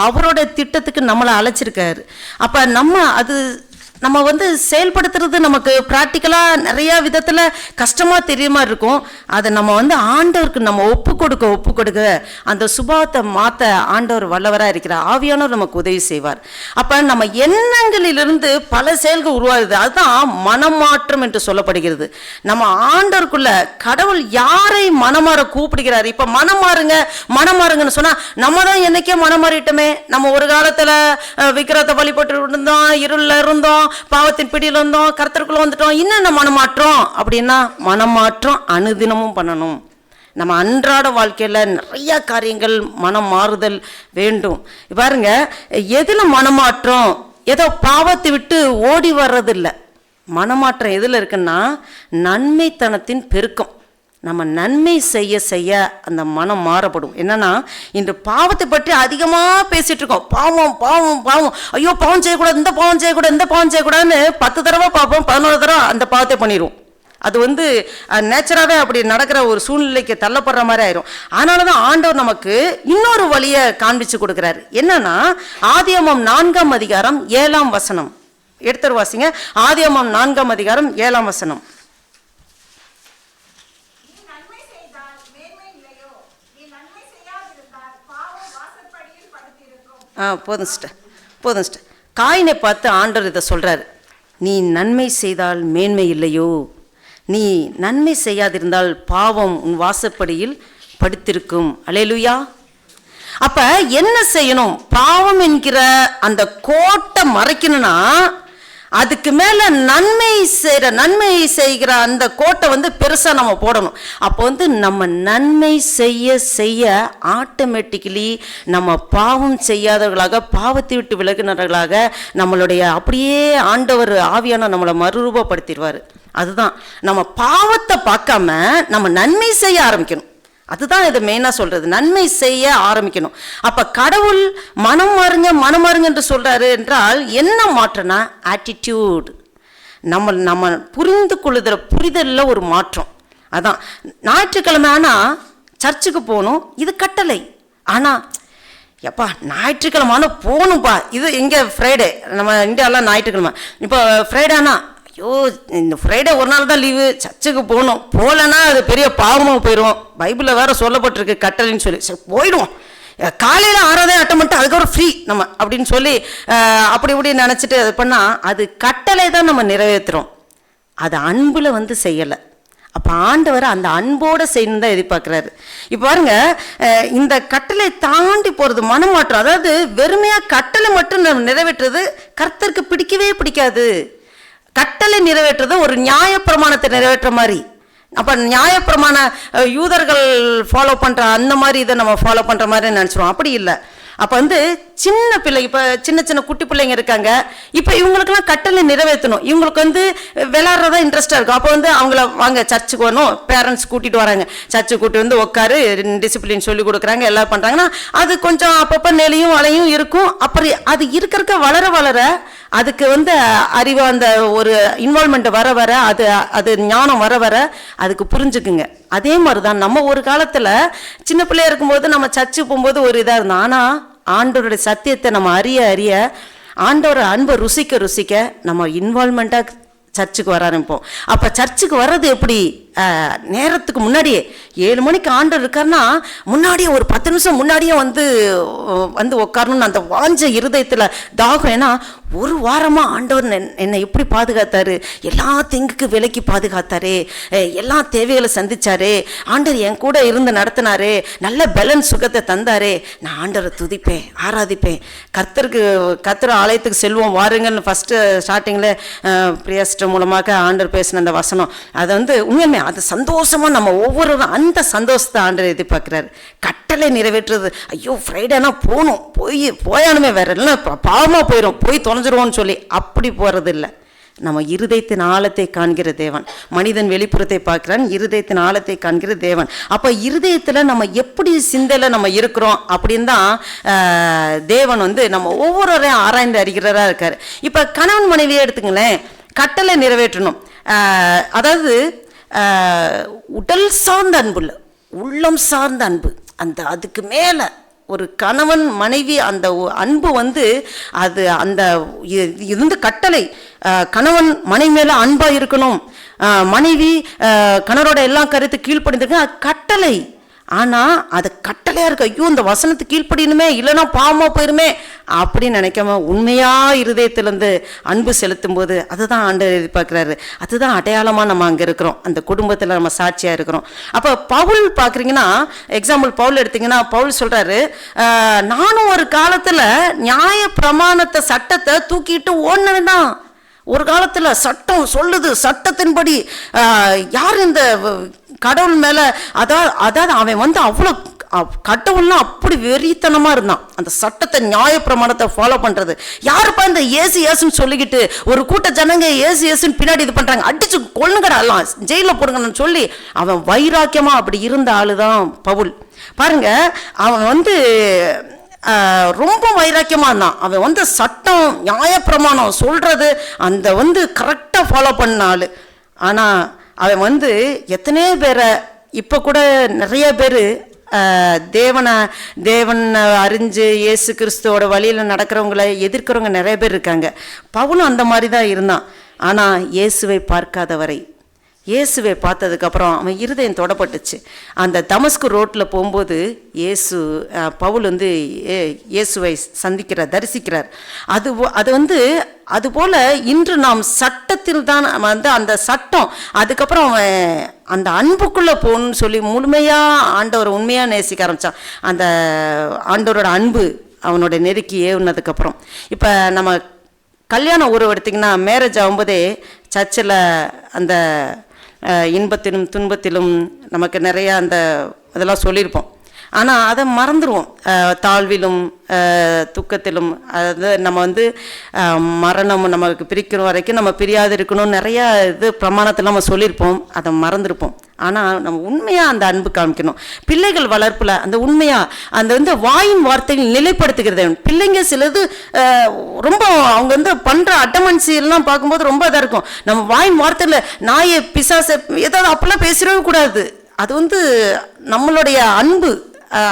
அவரோட திட்டத்துக்கு நம்மளை அழைச்சிருக்காரு. அப்போ நம்ம வந்து செயல்படுத்துறது நமக்கு ப்ராக்டிக்கலாக நிறையா விதத்தில் கஷ்டமாக தெரிய மாதிரி இருக்கும். அதை நம்ம வந்து ஆண்டவருக்கு நம்ம ஒப்பு கொடுக்க அந்த சுபாவத்தை மாற்ற ஆண்டவர் வல்லவராக இருக்கிறார். ஆவியானவர் நமக்கு உதவி செய்வார். அப்போ நம்ம எண்ணங்களிலிருந்து பல செயல்கள் உருவாகுது, அதுதான் மனமாற்றம் என்று சொல்லப்படுகிறது. நம்ம ஆண்டவருக்குள்ள கடவுள் யாரை மனமாற கூப்பிடுகிறார். இப்போ மனமாறுங்கன்னு சொன்னால் நம்ம தான் என்னைக்கே மனமாறிட்டோமே. நம்ம ஒரு காலத்தில் விக்கிரத்தை வழிபட்டு இருந்தோம், இருளில் இருந்தோம், பாவத்தின் பிடியில் இருந்தோம், கர்த்தருக்குள்ள வந்துட்டோம். இன்னும் மனமாற்றம் அப்படின்னா மனமாற்றம் அனுதினமும் பண்ணணும். நம்ம அன்றாட வாழ்க்கையில் நிறைய காரியங்கள் மனம் மாறுதல் வேண்டும். பாருங்க, எதில் மனமாற்றம், ஏதோ பாவத்தை விட்டு ஓடி வர்றதில்லை. மனமாற்றம் எதில் இருக்குன்னா நன்மைத்தனத்தின் பெருக்கம். நம்ம நன்மை செய்ய செய்ய அந்த மனம் மாறப்படும். என்னன்னா இன்று பாவத்தை பற்றி அதிகமாக பேசிட்டு இருக்கோம். பாவம் பாவம் பாவம், ஐயோ பாவம் செய்யக்கூடாது, இந்த பாவம் செய்யக்கூடாது, இந்த பாவம் செய்யக்கூடாதுன்னு 10 தடவை பார்ப்போம், 11 தடவை அந்த பாவத்தை பண்ணிடுவோம். அது வந்து நேச்சராகவே அப்படி நடக்கிற ஒரு சூழ்நிலைக்கு தள்ளப்படுற மாதிரி ஆயிரும். அதனால தான் ஆண்டவர் நமக்கு இன்னொரு வழியை காண்பிச்சு கொடுக்குறாரு. என்னன்னா ஆதியாகமம் 4ஆம் அதிகாரம் 7ஆம் வசனம் எடுத்து வாசிங்க. ஆதியாகமம் 4ஆம் அதிகாரம் 7ஆம் வசனம். போதும் சிஸ்டர். காயினை பார்த்து ஆண்டவர் இதை சொல்கிறார், நீ நன்மை செய்தால் மேன்மை இல்லையோ, நீ நன்மை செய்யாதிருந்தால் பாவம் உன் வாசப்படியில் படுத்திருக்கும். அல்லேலூயா. அப்போ என்ன செய்யணும்? பாவம் என்கிற அந்த கோட்டை மறைக்கணும்னா அதுக்கு மேலே நன்மை செய்கிற அந்த கோட்டை வந்து பெருசாக நம்ம போடணும். அப்போ வந்து நம்ம நன்மை செய்ய செய்ய ஆட்டோமேட்டிக்கலி நம்ம பாவம் செய்யாதவர்களாக, பாவத்தை விட்டு விலகினவர்களாக நம்மளுடைய அப்படியே ஆண்டவர் ஆவியான நம்மளை மறுரூபப்படுத்திடுவார். அதுதான் நம்ம பாவத்தை பார்க்காம நம்ம நன்மை செய்ய ஆரம்பிக்கணும். அதுதான் இதை மெயினாக சொல்கிறது, நன்மை செய்ய ஆரம்பிக்கணும். அப்போ கடவுள் மனம் மாறுங்க என்று சொல்கிறாரு என்றால் என்ன மாற்றம்னா ஆட்டிடியூட். நம்ம புரிதலில் ஒரு மாற்றம். அதான் ஞாயிற்றுக்கிழமை ஆனால் சர்ச்சுக்கு போகணும், இது கட்டளை. ஆனால் எப்பா ஞாயிற்றுக்கிழமான போகணும்ப்பா. இது இங்கே ஃப்ரைடே, நம்ம இந்தியாவில் ஞாயிற்றுக்கிழமை. இப்போ ஃப்ரைடேனா ஐயோ இந்த ஃப்ரைடே ஒரு நாள் தான் லீவு, சர்ச்சுக்கு போகணும், போகலன்னா அது பெரிய பாவமாக போயிடும், பைபிளில் வேறு சொல்லப்பட்டிருக்கு கட்டளைன்னு சொல்லி, சரி போயிடுவோம், காலையில் 6 அட்டம் பண்ணிட்டு அதுக்கப்புறம் ஃப்ரீ நம்ம அப்படின்னு சொல்லி அப்படி இப்படி நினச்சிட்டு அது பண்ணால் அது கட்டளை தான் நம்ம நிறைவேற்றுறோம், அது அன்பில் வந்து செய்யலை. அப்போ ஆண்டவர் அந்த அன்போடு செய்யணும் தான் எதிர்பார்க்குறாரு. இப்போ பாருங்க, இந்த கட்டளை தாண்டி போகிறது மனமாற்றம். அதாவது வெறுமையாக கட்டளை மட்டும் நம்ம நிறைவேற்றுறது கர்த்தருக்கு பிடிக்கவே பிடிக்காது. கட்டளை நிறைவேற்றுறது ஒரு நியாயப்பிரமாணத்தை நிறைவேற்ற மாதிரி. அப்போ நியாயப்பிரமாண யூதர்கள் ஃபாலோ பண்ணுற அந்த மாதிரி இதை நம்ம ஃபாலோ பண்ணுற மாதிரி நினச்சிருவோம். அப்படி இல்லை. அப்போ வந்து சின்ன பிள்ளை, இப்போ சின்ன சின்ன குட்டி பிள்ளைங்க இருக்காங்க, இப்போ இவங்களுக்கெல்லாம் கட்டளை நிறைவேற்றணும். இவங்களுக்கு வந்து விளையாடுறதா இன்ட்ரெஸ்டாக இருக்கும். அப்போ வந்து அவங்கள வாங்க சர்ச்சுக்கு வரணும், பேரண்ட்ஸ் கூட்டிகிட்டு வராங்க, சர்ச்சுக்கு கூட்டி வந்து உட்காரு டிசிப்ளின் சொல்லி கொடுக்குறாங்க, எல்லாம் பண்ணுறாங்கன்னா அது கொஞ்சம் அப்பப்போ நிலையும் வலையும் இருக்கும். அப்படி அது இருக்கிறக்க வளர வளர அதுக்கு வந்து அறிவு அந்த ஒரு இன்வால்மெண்ட் வர வர அது ஞானம் வர வர அதுக்கு புரிஞ்சுக்குங்க. அதே மாதிரி தான் நம்ம ஒரு காலத்தில் சின்ன பிள்ளையா இருக்கும்போது நம்ம சர்ச்சு போகும்போது ஒரு இதாக இருந்தோம். ஆனால் ஆண்டவருடைய சத்தியத்தை நம்ம அறிய அறிய ஆண்டவரோட அன்பை ருசிக்க ருசிக்க நம்ம இன்வால்மெண்ட்டாக சர்ச்சுக்கு வர ஆரம்பிப்போம். அப்போ சர்ச்சுக்கு வர்றது எப்படி? நேரத்துக்கு முன்னாடியே 7 மணிக்கு ஆண்டவர் இருக்காருன்னா முன்னாடியே ஒரு 10 நிமிஷம் முன்னாடியே வந்து உட்காரணும்னு அந்த வாஞ்ச இருதயத்தில் தாகம். ஏன்னா ஒரு வாரமாக ஆண்டவர் என்னை எப்படி பாதுகாத்தாரு, எல்லா திங்குக்கு விலைக்கு பாதுகாத்தாரு, எல்லா தேவைகளை சந்திச்சாரு, ஆண்டவர் என் கூட இருந்து நடத்தினாரு, நல்ல பேலன்ஸ் சுகத்தை தந்தாரு. நான் ஆண்டவரை துதிப்பேன், ஆராதிப்பேன். கர்த்தர் ஆலயத்துக்கு செல்வோம் வாருங்கன்னு ஃபஸ்ட்டு ஸ்டார்டிங்கில் பிரியாஸ்டர் மூலமாக ஆண்டவர் பேசின அந்த வசனம், அதை வந்து உண்மையுமே அது சந்தோஷமாக நம்ம ஒவ்வொருவரும் அந்த சந்தோஷத்தை ஆண்டவர் எதிர்பார்க்குறாரு. கட்டளை நிறைவேற்றுறது, ஐயோ ஃப்ரைடேனா போகணும், போயானுமே வேற இல்லைன்னா பாவமாக போயிடும், போய் தொலைஞ்சிருவோன்னு சொல்லி அப்படி போகிறது இல்லை. நம்ம இருதயத்தின் ஆழத்தை காண்கிற தேவன். மனிதன் வெளிப்புறத்தை பார்க்கிறான், இருதயத்தின் ஆழத்தை காண்கிற தேவன். அப்போ இருதயத்தில் நம்ம எப்படி சிந்தையில் நம்ம இருக்கிறோம் அப்படின்னு தான் தேவன் வந்து நம்ம ஒவ்வொருவரையும் ஆராய்ந்து அறிகிறதா இருக்கார். இப்போ கணவன் மனைவியை எடுத்துங்களேன், கட்டளை நிறைவேற்றணும். அதாவது உடல் சார்ந்த அன்பு இல்லை, உள்ளம் சார்ந்த அன்பு. அதுக்கு மேலே ஒரு கணவன் மனைவி அந்த அன்பு வந்து அது இது வந்து கட்டளை. கணவன் மனைவி மேலே அன்பாக இருக்கணும், மனைவி கணவரோட எல்லா கருத்து கீழ்ப்படிந்திருக்கு, அது கட்டளை. ஆனால் அது கட்டளையாக இருக்கு, ஐயோ இந்த வசனத்துக்கு கீழ்ப்படியணுமே இல்லைன்னா பாவமாக போயிருமே அப்படின்னு நினைக்காம உண்மையாக இருதயத்திலேருந்து அன்பு செலுத்தும் போது அதுதான் ஆண்டவர் எதிர்பார்க்குறாரு. அதுதான் அடையாளமாக நம்ம அங்கே இருக்கிறோம், அந்த குடும்பத்தில் நம்ம சாட்சியாக இருக்கிறோம். அப்போ பவுல் பார்க்குறீங்கன்னா, எக்ஸாம்பிள் பவுல் எடுத்திங்கன்னா, பவுல் சொல்கிறாரு, நானும் ஒரு காலத்தில் நியாய பிரமாணத்தை சட்டத்தை தூக்கிட்டு ஓடினேன் தான். ஒரு காலத்தில் சட்டம் சொல்லுது, சட்டத்தின்படி யார் இந்த கடவுள் மேலே அதாவது அவன் வந்து அவ்வளோ கடவுள்லாம் அப்படி வெறித்தனமாக இருந்தான். அந்த சட்டத்தை நியாய பிரமாணத்தை ஃபாலோ பண்ணுறது. யாருப்பா இந்த ஏசுன்னு சொல்லிக்கிட்டு ஒரு கூட்ட ஜனங்க ஏசுன்னு பின்னாடி இது பண்ணுறாங்க, அடிச்சு கொள்ளுங்கடலாம், ஜெயிலில் போடுங்கன்னு சொல்லி அவன் வைராக்கியமாக அப்படி இருந்த ஆளு தான் பவுல். பாருங்க, அவன் வந்து ரொம்ப வைராக்கியமாக இருந்தான். அவன் வந்து சட்டம் நியாயப்பிரமாணம் சொல்கிறது அந்த வந்து கரெக்டாக ஃபாலோ பண்ண ஆள். ஆனால் அவன் வந்து எத்தனையோ பேரை, இப்போ கூட நிறைய பேர் தேவன் அறிஞ்சு இயேசு கிறிஸ்துவோட வழியில் நடக்கிறவங்கள எதிர்க்கிறவங்க நிறைய பேர் இருக்காங்க. பவுலும் அந்த மாதிரி தான் இருந்தான். ஆனால் இயேசுவை பார்க்காத வரை, இயேசுவை பார்த்ததுக்கப்புறம் அவன் இருதயம் தொடப்பட்டுச்சு. அந்த தமஸ்கு ரோட்டில் போகும்போது பவுல் வந்து இயேசுவை தரிசிக்கிறார். அது வந்து அதுபோல் இன்று நாம் சட்டத்தில் தான் வந்து அந்த சட்டம், அதுக்கப்புறம் அந்த அன்புக்குள்ளே போகணும்னு சொல்லி முழுமையாக ஆண்டவர் உண்மையாக நேசிக்க ஆரம்பித்தான். அந்த ஆண்டவரோட அன்பு அவனோட நெருக்கி ஏவுனதுக்கப்புறம், இப்போ நம்ம கல்யாண உறவு எடுத்திங்கன்னா, மேரேஜ் ஆகும்போதே சர்ச்சில் அந்த இன்பத்திலும் துன்பத்திலும் நமக்கு நிறையா அதெல்லாம் சொல்லியிருப்போம். ஆனால் அதை மறந்துடுவோம். தாழ்விலும் துக்கத்திலும், அதாவது நம்ம வந்து மரணம் நமக்கு பிரிக்கிற வரைக்கும் நம்ம பிரியாது இருக்கணும், நிறையா பிரமாணத்தில் நம்ம சொல்லியிருப்போம், அதை மறந்துருப்போம். ஆனால் நம்ம உண்மையாக அந்த அன்பு காமிக்கணும். பிள்ளைகள் வளர்ப்பில் அந்த உண்மையாக அந்த வந்து வாயின் வார்த்தைகள் நிலைப்படுத்துகிறது. பிள்ளைங்க சிலது ரொம்ப அவங்க வந்து பண்ணுற அட்டமன்சி எல்லாம் பார்க்கும்போது ரொம்ப இதாக இருக்கும். நம்ம வாயின் வார்த்தையில் நாயை பிசாசை ஏதாவது அப்பெல்லாம் பேசிடவே கூடாது. அது வந்து நம்மளுடைய அன்பு,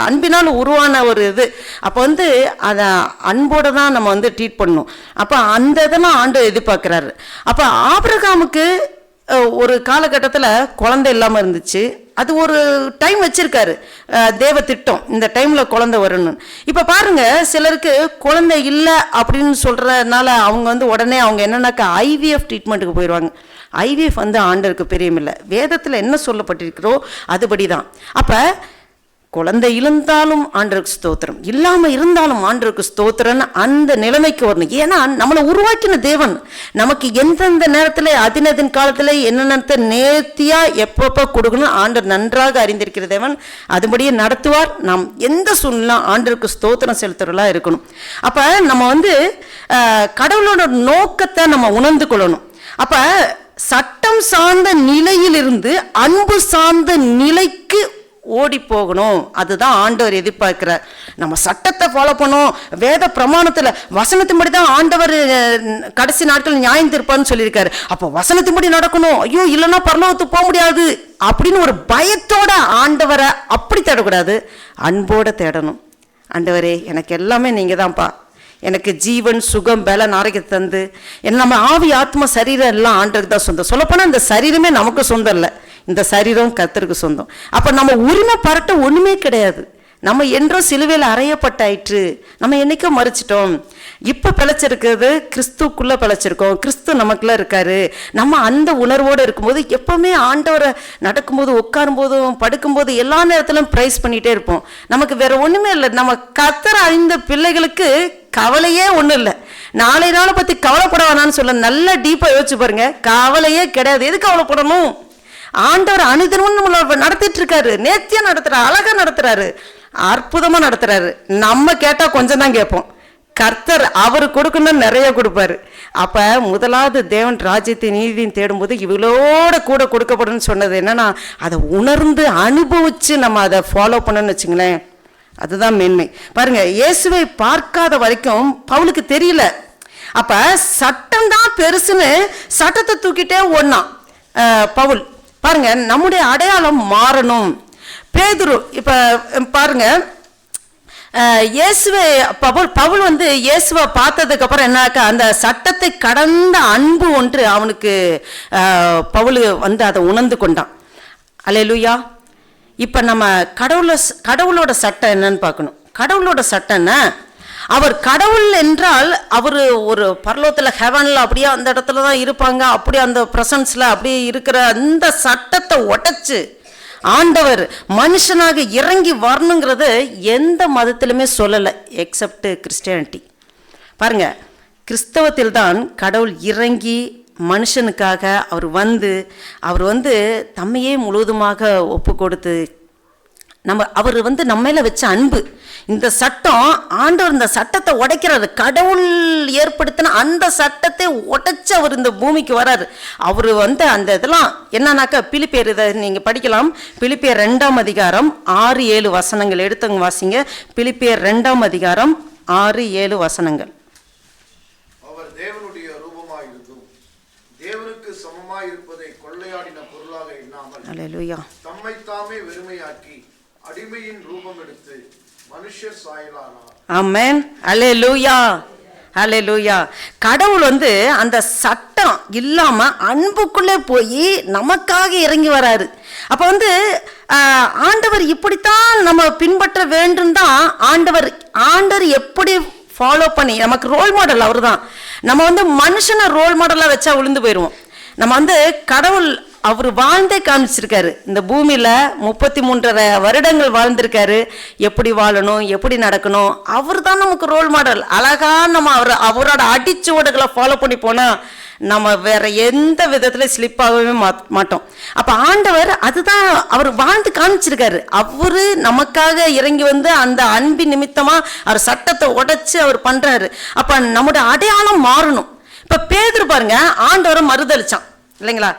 அன்பினால் உருவான ஒரு இது. அப்போ வந்து அதை அன்போடு தான் நம்ம வந்து ட்ரீட் பண்ணணும். அப்போ அந்த இதெல்லாம் ஆண்டவர் எதிர்பார்க்குறாரு. அப்போ ஆபிரகாமுக்கு ஒரு காலகட்டத்தில் குழந்தை இல்லாமல் இருந்துச்சு. அது ஒரு டைம் வச்சிருக்காரு தேவ திட்டம், இந்த டைமில் குழந்தை வரணும்னு. இப்போ பாருங்க, சிலருக்கு குழந்தை இல்லை அப்படின்னு சொல்கிறதுனால அவங்க வந்து உடனே அவங்க என்னன்னாக்கா ஐவிஎஃப் ட்ரீட்மெண்ட்டுக்கு போயிடுவாங்க. ஐவிஎஃப் வந்து ஆண்டவருக்கு பிரியமில்லை. வேதத்தில் என்ன சொல்லப்பட்டிருக்கிறோ அதுபடி தான். அப்போ குழந்தை இருந்தாலும் ஆண்டவருக்கு ஸ்தோத்திரம், இல்லாமல் இருந்தாலும் ஆண்டவருக்கு ஸ்தோத்திரம்னு அந்த நிலைமைக்கு வரணும். ஏன்னா நம்மளை உருவாக்கின தேவன் நமக்கு எந்தெந்த நேரத்தில் அதினதின் காலத்தில் என்னென்ன நேர்த்தியாக எப்பப்போ கொடுக்கணும் ஆண்டவர் நன்றாக அறிந்திருக்கிற தேவன். அதுபடியே நடத்துவார். நாம் எந்த சூழ்நிலை ஆண்டவருக்கு ஸ்தோத்திரம் செலுத்துறவர்களாக இருக்கணும். அப்போ நம்ம வந்து கடவுளோட நோக்கத்தை நம்ம உணர்ந்து கொள்ளணும். அப்போ சட்டம் சார்ந்த நிலையிலிருந்து அன்பு சார்ந்த நிலைக்கு ஓடி போகணும். அதுதான் ஆண்டவர் எதிர்பார்க்கிறார். நம்ம சட்டத்தை ஃபாலோ பண்ணோம், வேத பிரமாணத்தில் வசனத்தின்படி தான் ஆண்டவர் கடைசி நாட்கள் நியாயம் தீர்ப்பார்னு சொல்லியிருக்காரு. அப்போ வசனத்தின்படி நடக்கணும், ஐயோ இல்லைன்னா பரலோகத்துக்கு போக முடியாது அப்படின்னு ஒரு பயத்தோட ஆண்டவரை அப்படி தேடக்கூடாது, அன்போடு தேடணும். ஆண்டவரே எனக்கு எல்லாமே நீங்கள் தான்ப்பா, எனக்கு ஜீவன் சுகம் பலன் ஆரோக்கியத்தை தந்து நம்ம ஆவி ஆத்மா சரீரம் எல்லாம் ஆண்டவருக்கு தான் சொந்தம். சொல்லப்போனால் இந்த சரீரமே நமக்கு சொந்தம் இல்லை, இந்த சரீரம் கர்த்தருக்கு சொந்தம். அப்போ நம்ம உரிமை பரட்ட ஒன்றுமே கிடையாது. நம்ம என்றோ சிலுவையில் அறையப்பட்டாயிற்று, நம்ம என்னைக்கோ மறிச்சிட்டோம். இப்போ பிழைச்சிருக்கிறது கிறிஸ்துக்குள்ளே பிழைச்சிருக்கோம், கிறிஸ்து நமக்குள்ளே இருக்காரு. நம்ம அந்த உணர்வோடு இருக்கும்போது எப்போவுமே ஆண்டவரை நடக்கும்போது உட்காரும்போதும் படுக்கும்போது எல்லா நேரத்திலும் ப்ரைஸ் பண்ணிகிட்டே இருப்போம். நமக்கு வேற ஒன்றுமே இல்லை. நம்ம கர்த்தரை அறிந்த பிள்ளைகளுக்கு கவலையே ஒன்றும் இல்லை. நாளை நாளை பற்றி கவலைப்பட வேணான்னு சொல்ல நல்லா டீப்பாக யோசிச்சு பாருங்க. கவலையே கிடையாது. எது கவலைப்படணும்? ஆண்டவர் அனுதினமும் நம்மளை நடத்திட்டு இருக்காரு, நேர்த்தியா நடத்துறாரு, அழகா நடத்துறாரு, அற்புதமா நடத்துறாரு. நம்ம கேட்டா கொஞ்சம் தான் கேட்போம். கர்த்தர் அவர் கொடுக்கணும்னு நிறைய கொடுப்பாரு. அப்ப முதலாவது தேவன் ராஜ்யத்தை நீதியும் தேடும்போது இவளோட கூட கொடுக்கப்படும் சொன்னது என்னன்னா, அதை உணர்ந்து அனுபவிச்சு நம்ம அதை ஃபாலோ பண்ணணும்னு வச்சுங்களேன், அதுதான் மேன்மை. பாருங்க, இயேசுவை பார்க்காத வரைக்கும் பவுலுக்கு தெரியல. அப்ப சட்டம் தான் பெருசுன்னு சட்டத்தை தூக்கிட்டே ஓடினான் பவுல். பாருங்க, நம்முடைய அடையாளம் மாறணும். பேதுரு இப்ப பாருங்க, இயேசுவை பவுல் வந்து இயேசுவை பார்த்ததுக்கு அப்புறம் என்னாக்கா அந்த சட்டத்தை கடந்த அன்பு ஒன்று அவனுக்கு பவுல் வந்து அதை உணர்ந்து கொண்டான். அல்லேலூயா. இப்ப நம்ம கடவுளோட சட்டம் என்னன்னு பார்க்கணும். கடவுளோட சட்டம் என்ன? அவர் கடவுள் என்றால் அவர் ஒரு பரலோகத்தில் ஹெவனில் அப்படியே அந்த இடத்துல தான் இருப்பாங்க, அப்படியே அந்த ப்ரெசன்ஸில் அப்படியே இருக்கிற அந்த சட்டத்தை உடைச்சு ஆண்டவர் மனுஷனாக இறங்கி வரணுங்கிறது எந்த மதத்திலுமே சொல்லலை எக்ஸப்ட் கிறிஸ்டியானிட்டி. பாருங்க, கிறிஸ்தவத்தில் தான் கடவுள் இறங்கி மனுஷனுக்காக அவர் வந்து தம்மையே முழுவதுமாக ஒப்பு கொடுத்து அவர் வந்து நம்ம மேல வச்ச அன்பு. இந்த சட்டம் ஆண்டவர் இந்த சட்டத்தை உடைக்கிறாரு. கடவுள் ஏற்படுத்தின அந்த சட்டத்தை உடைச்சு அவர் இந்த பூமிக்கு வராரு. அவர் வந்து அந்த இதெல்லாம் என்னன்னாக்கா பிலிப்பியர், இதை நீங்க படிக்கலாம். பிலிப்பியர் 2ஆம் அதிகாரம் 6-7 வசனங்கள் எடுத்தவங்க வாசிங்க. பிலிப்பியர் 2ஆம் அதிகாரம் 6-7 வசனங்கள். அவர் தேவனுடைய ரூபமாயிருந்தும் தேவனுக்கு சமமாயிருப்பதை கொள்ளையாடின பொருளாக எண்ணாமல் அல்லேலூயா தம்மை தாமே வெறுமையாக்கி அடிமையின் ரூபம் எடுத்து மனுஷர் சாயலானார். ஆமென். அல்லேலூயா, அல்லேலூயா. கடவுள் வந்து அந்த சட்டம் இல்லாம அன்புக்குள்ளே போய் நமக்காக இறங்கி வராரு. அப்ப வந்து ஆண்டவர் இப்படித்தான் நம்ம பின்பற்ற வேண்டும் தான். ஆண்டவர் எப்படி ஃபாலோ பண்ணி நமக்கு ரோல் மாடல் அவர் தான். நம்ம வந்து மனுஷனை ரோல் மாடலாக வச்சா விழுந்து போயிடுவோம். நம்ம வந்து கடவுள் அவர் வாழ்ந்தே காமிச்சிருக்காரு. இந்த பூமியில் 33 வருடங்கள் வாழ்ந்திருக்காரு. எப்படி வாழணும், எப்படி நடக்கணும், அவர் தான் நமக்கு ரோல் மாடல். அழகா நம்ம அவரோட அடிச்சுவடுகளை ஃபாலோ பண்ணி போனால் நம்ம வேற எந்த விதத்தில் ஸ்லிப் ஆகவே மாட்டோம். அப்போ ஆண்டவர் அதுதான் அவர் வாழ்ந்து காமிச்சிருக்காரு. அவரு நமக்காக இறங்கி வந்து அந்த அன்பின் நிமித்தமாக அவர் சட்டத்தை உடைச்சு அவர் பண்ணுறாரு. அப்போ நம்முடைய அடையாளம் மாறணும். இப்போ பேதுரு பாருங்க, ஆண்டவரை மறுதளிச்சான் இல்லைங்களா?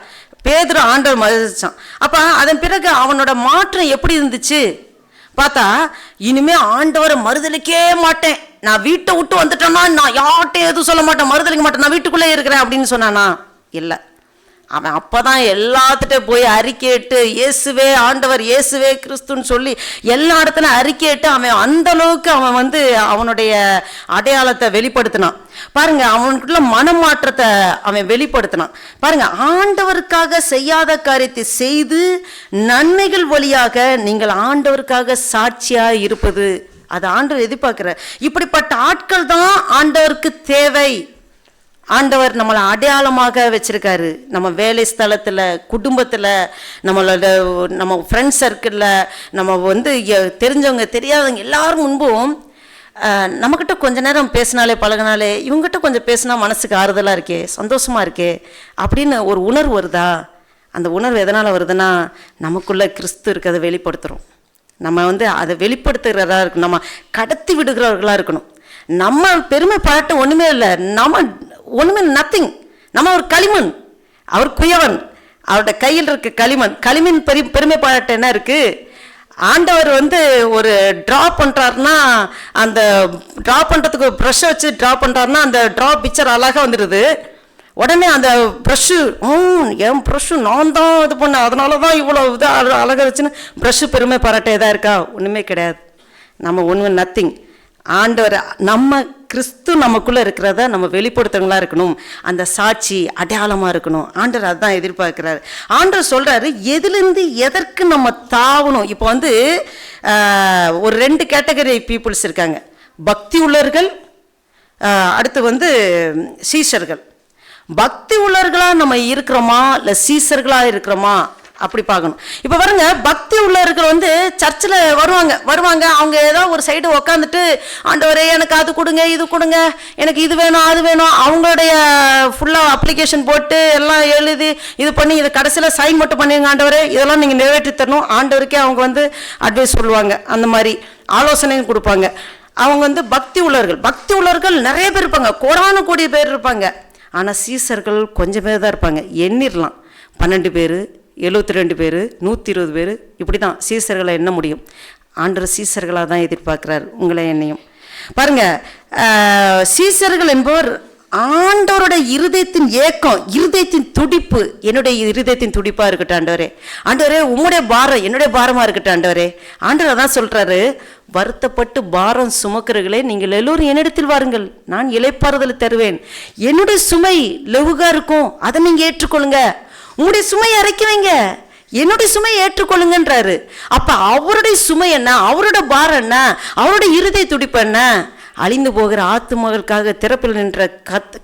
பேதுரு ஆண்டவர் மறுதளிச்சான். அப்போ அதன் பிறகு அவனோட மாற்றம் எப்படி இருந்துச்சு பார்த்தா, இனிமே ஆண்டவரை மறுதளிக்கவே மாட்டேன், நான் வீட்டை விட்டு வந்துட்டேன்னா நான் யார்கிட்டையும் எதுவும் சொல்ல மாட்டேன், மறுதளிக்க மாட்டேன், நான் வீட்டுக்குள்ளே இருக்கிறேன் அப்படின்னு சொன்னானா? இல்லை. அவன் அப்பதான் எல்லாத்துட்ட போய் அறிக்கையிட்டு இயேசுவே ஆண்டவர், இயேசுவே கிறிஸ்துன்னு சொல்லி எல்லா இடத்துல அறிக்கையிட்டு அவன் அந்த அளவுக்கு அவன் வந்து அவனுடைய அடையாளத்தை வெளிப்படுத்தினான். பாருங்க, அவனுக்குள்ள மனமாற்றத்தை அவன் வெளிப்படுத்தினான். பாருங்க, ஆண்டவருக்காக செய்யாத காரியத்தை செய்து நன்மைகள் வழியாக நீங்கள் ஆண்டவருக்காக சாட்சியா இருப்பது, அது ஆண்டவர் எதிர்பார்க்கிறார். இப்படிப்பட்ட ஆட்கள் தான் ஆண்டவருக்கு தேவை. ஆண்டவர் நம்மளை அடையாளமாக வச்சிருக்காரு. நம்ம வேலை ஸ்தலத்தில், குடும்பத்தில், நம்ம ஃப்ரெண்ட்ஸ் சர்க்கிளில், நம்ம வந்து தெரிஞ்சவங்க தெரியாதவங்க எல்லாரும் முன்பும் நம்மக்கிட்ட கொஞ்ச நேரம் பேசினாலே பழகினாலே இவங்ககிட்ட கொஞ்சம் பேசினா மனசுக்கு ஆறுதலாக இருக்கே, சந்தோஷமாக இருக்கே அப்படின்னு ஒரு உணர்வு வருதா? அந்த உணர்வு எதனால் வருதுன்னா, நமக்குள்ளே கிறிஸ்து இருக்கிறத வெளிப்படுத்துகிறோம். நம்ம வந்து அதை வெளிப்படுத்துகிறதா இருக்கணும். நம்ம கடத்தி விடுகிறவர்களாக இருக்கணும். நம்ம பெருமை பாராட்ட ஒன்றுமே இல்லை. நம்ம ஒன்றுமே நத்திங். நம்ம ஒரு களிமண், அவர் குயவன், அவருடைய கையில் இருக்க களிமண். களிமண் பெருமை பாராட்ட என்ன இருக்குது? ஆண்டவர் வந்து ஒரு ட்ரா பண்ணுறாருன்னா, அந்த ட்ரா பண்ணுறதுக்கு ப்ரஷ்ஷை வச்சு ட்ரா பண்ணுறாருன்னா அந்த ட்ரா பிக்சர் அழகாக வந்துடுது. உடனே அந்த ப்ரஷ்ஷு, என் ப்ரஷ்ஷு நான் தான் இது பண்ணேன், அதனால தான் இவ்வளோ இதாக அழகாக வச்சுன்னு ப்ரஷ்ஷு பெருமை பாராட்ட எதாக இருக்கா? ஒன்றுமே கிடையாது. நம்ம ஒன்று நத்திங். ஆண்டவர், நம்ம கிறிஸ்து நமக்குள்ளே இருக்கிறத நம்ம வெளிப்படுத்துறவங்களா இருக்கணும். அந்த சாட்சி அடையாளமாக இருக்கணும். ஆண்டவர் அதுதான் எதிர்பார்க்கிறாரு. ஆண்டவர் சொல்கிறாரு, எதுலேருந்து எதற்கு நம்ம தாவணும். இப்போ வந்து ஒரு 2 கேட்டகரி பீப்புள்ஸ் இருக்காங்க. பக்தி உள்ளவர்கள், அடுத்து வந்து சீஷர்கள். பக்தி உள்ளவர்களாக நம்ம இருக்கிறோமா இல்லை சீஷர்களாக இருக்கிறோமா அப்படி பார்க்கணும். இப்போ பாருங்க, பக்தி உள்ளவர்கள் வந்து சர்ச்சில் வருவாங்க. அவங்க ஏதோ ஒரு சைடு உக்காந்துட்டு, ஆண்டவரே எனக்கு அது கொடுங்க, இது கொடுங்க, எனக்கு இது வேணும், அது வேணும், அவங்களுடைய ஃபுல்லாக அப்ளிகேஷன் போட்டு எல்லாம் எழுதி இது பண்ணி இதை கடைசியில் சைன் மட்டும் பண்ணிடுங்க, ஆண்டவரே இதெல்லாம் நீங்கள் நிறைவேற்றி தரணும். ஆண்டவருக்கே அவங்க வந்து அட்வைஸ் சொல்லுவாங்க, அந்த மாதிரி ஆலோசனையும் கொடுப்பாங்க. அவங்க வந்து பக்தி உள்ளவர்கள். பக்தி உள்ளவர்கள் நிறைய பேர் இருப்பாங்க, கோடான கோடி பேர் இருப்பாங்க. ஆனால் சீசர்கள் கொஞ்சம் பேர் தான் இருப்பாங்க. எண்ணிடலாம், 12 பேர், 72 பேர், 120 பேர், இப்படி தான் சீசர்களை எண்ண முடியும். ஆண்டவர் சீசர்களாக தான் எதிர்பார்க்குறார் உங்களை என்னையும். பாருங்க, சீசர்கள் என்பவர் ஆண்டவரோட இருதயத்தின் ஏக்கம், இருதயத்தின் துடிப்பு. என்னுடைய இருதயத்தின் துடிப்பாக இருக்கட்டும் ஆண்டவரே. ஆண்டவரே, உம்முடைய பாரம் என்னுடைய பாரமாக இருக்கட்டும் ஆண்டவரே. ஆண்டவர் தான் சொல்கிறாரு, வருத்தப்பட்டு பாரம் சுமக்கிறீர்களே, நீங்கள் எல்லோரும் என்னிடத்தில் வாருங்கள், நான் இளைப்பாறுதல் தருவேன். என்னுடைய சுமை லெவுகா இருக்கும், அதை நீங்கள் ஏற்றுக்கொள்ளுங்க. உங்களுடைய சுமையை இறக்கி வைங்க, என்னுடைய சுமையை ஏற்றுக்கொள்ளுங்கன்றாரு. அப்போ அவருடைய சுமை என்ன, அவரோட பாரம் என்ன, அவருடைய இருதய துடிப்பு என்ன? அழிந்து போகிற ஆத்துமாக்களுக்காக திறப்பில் நின்ற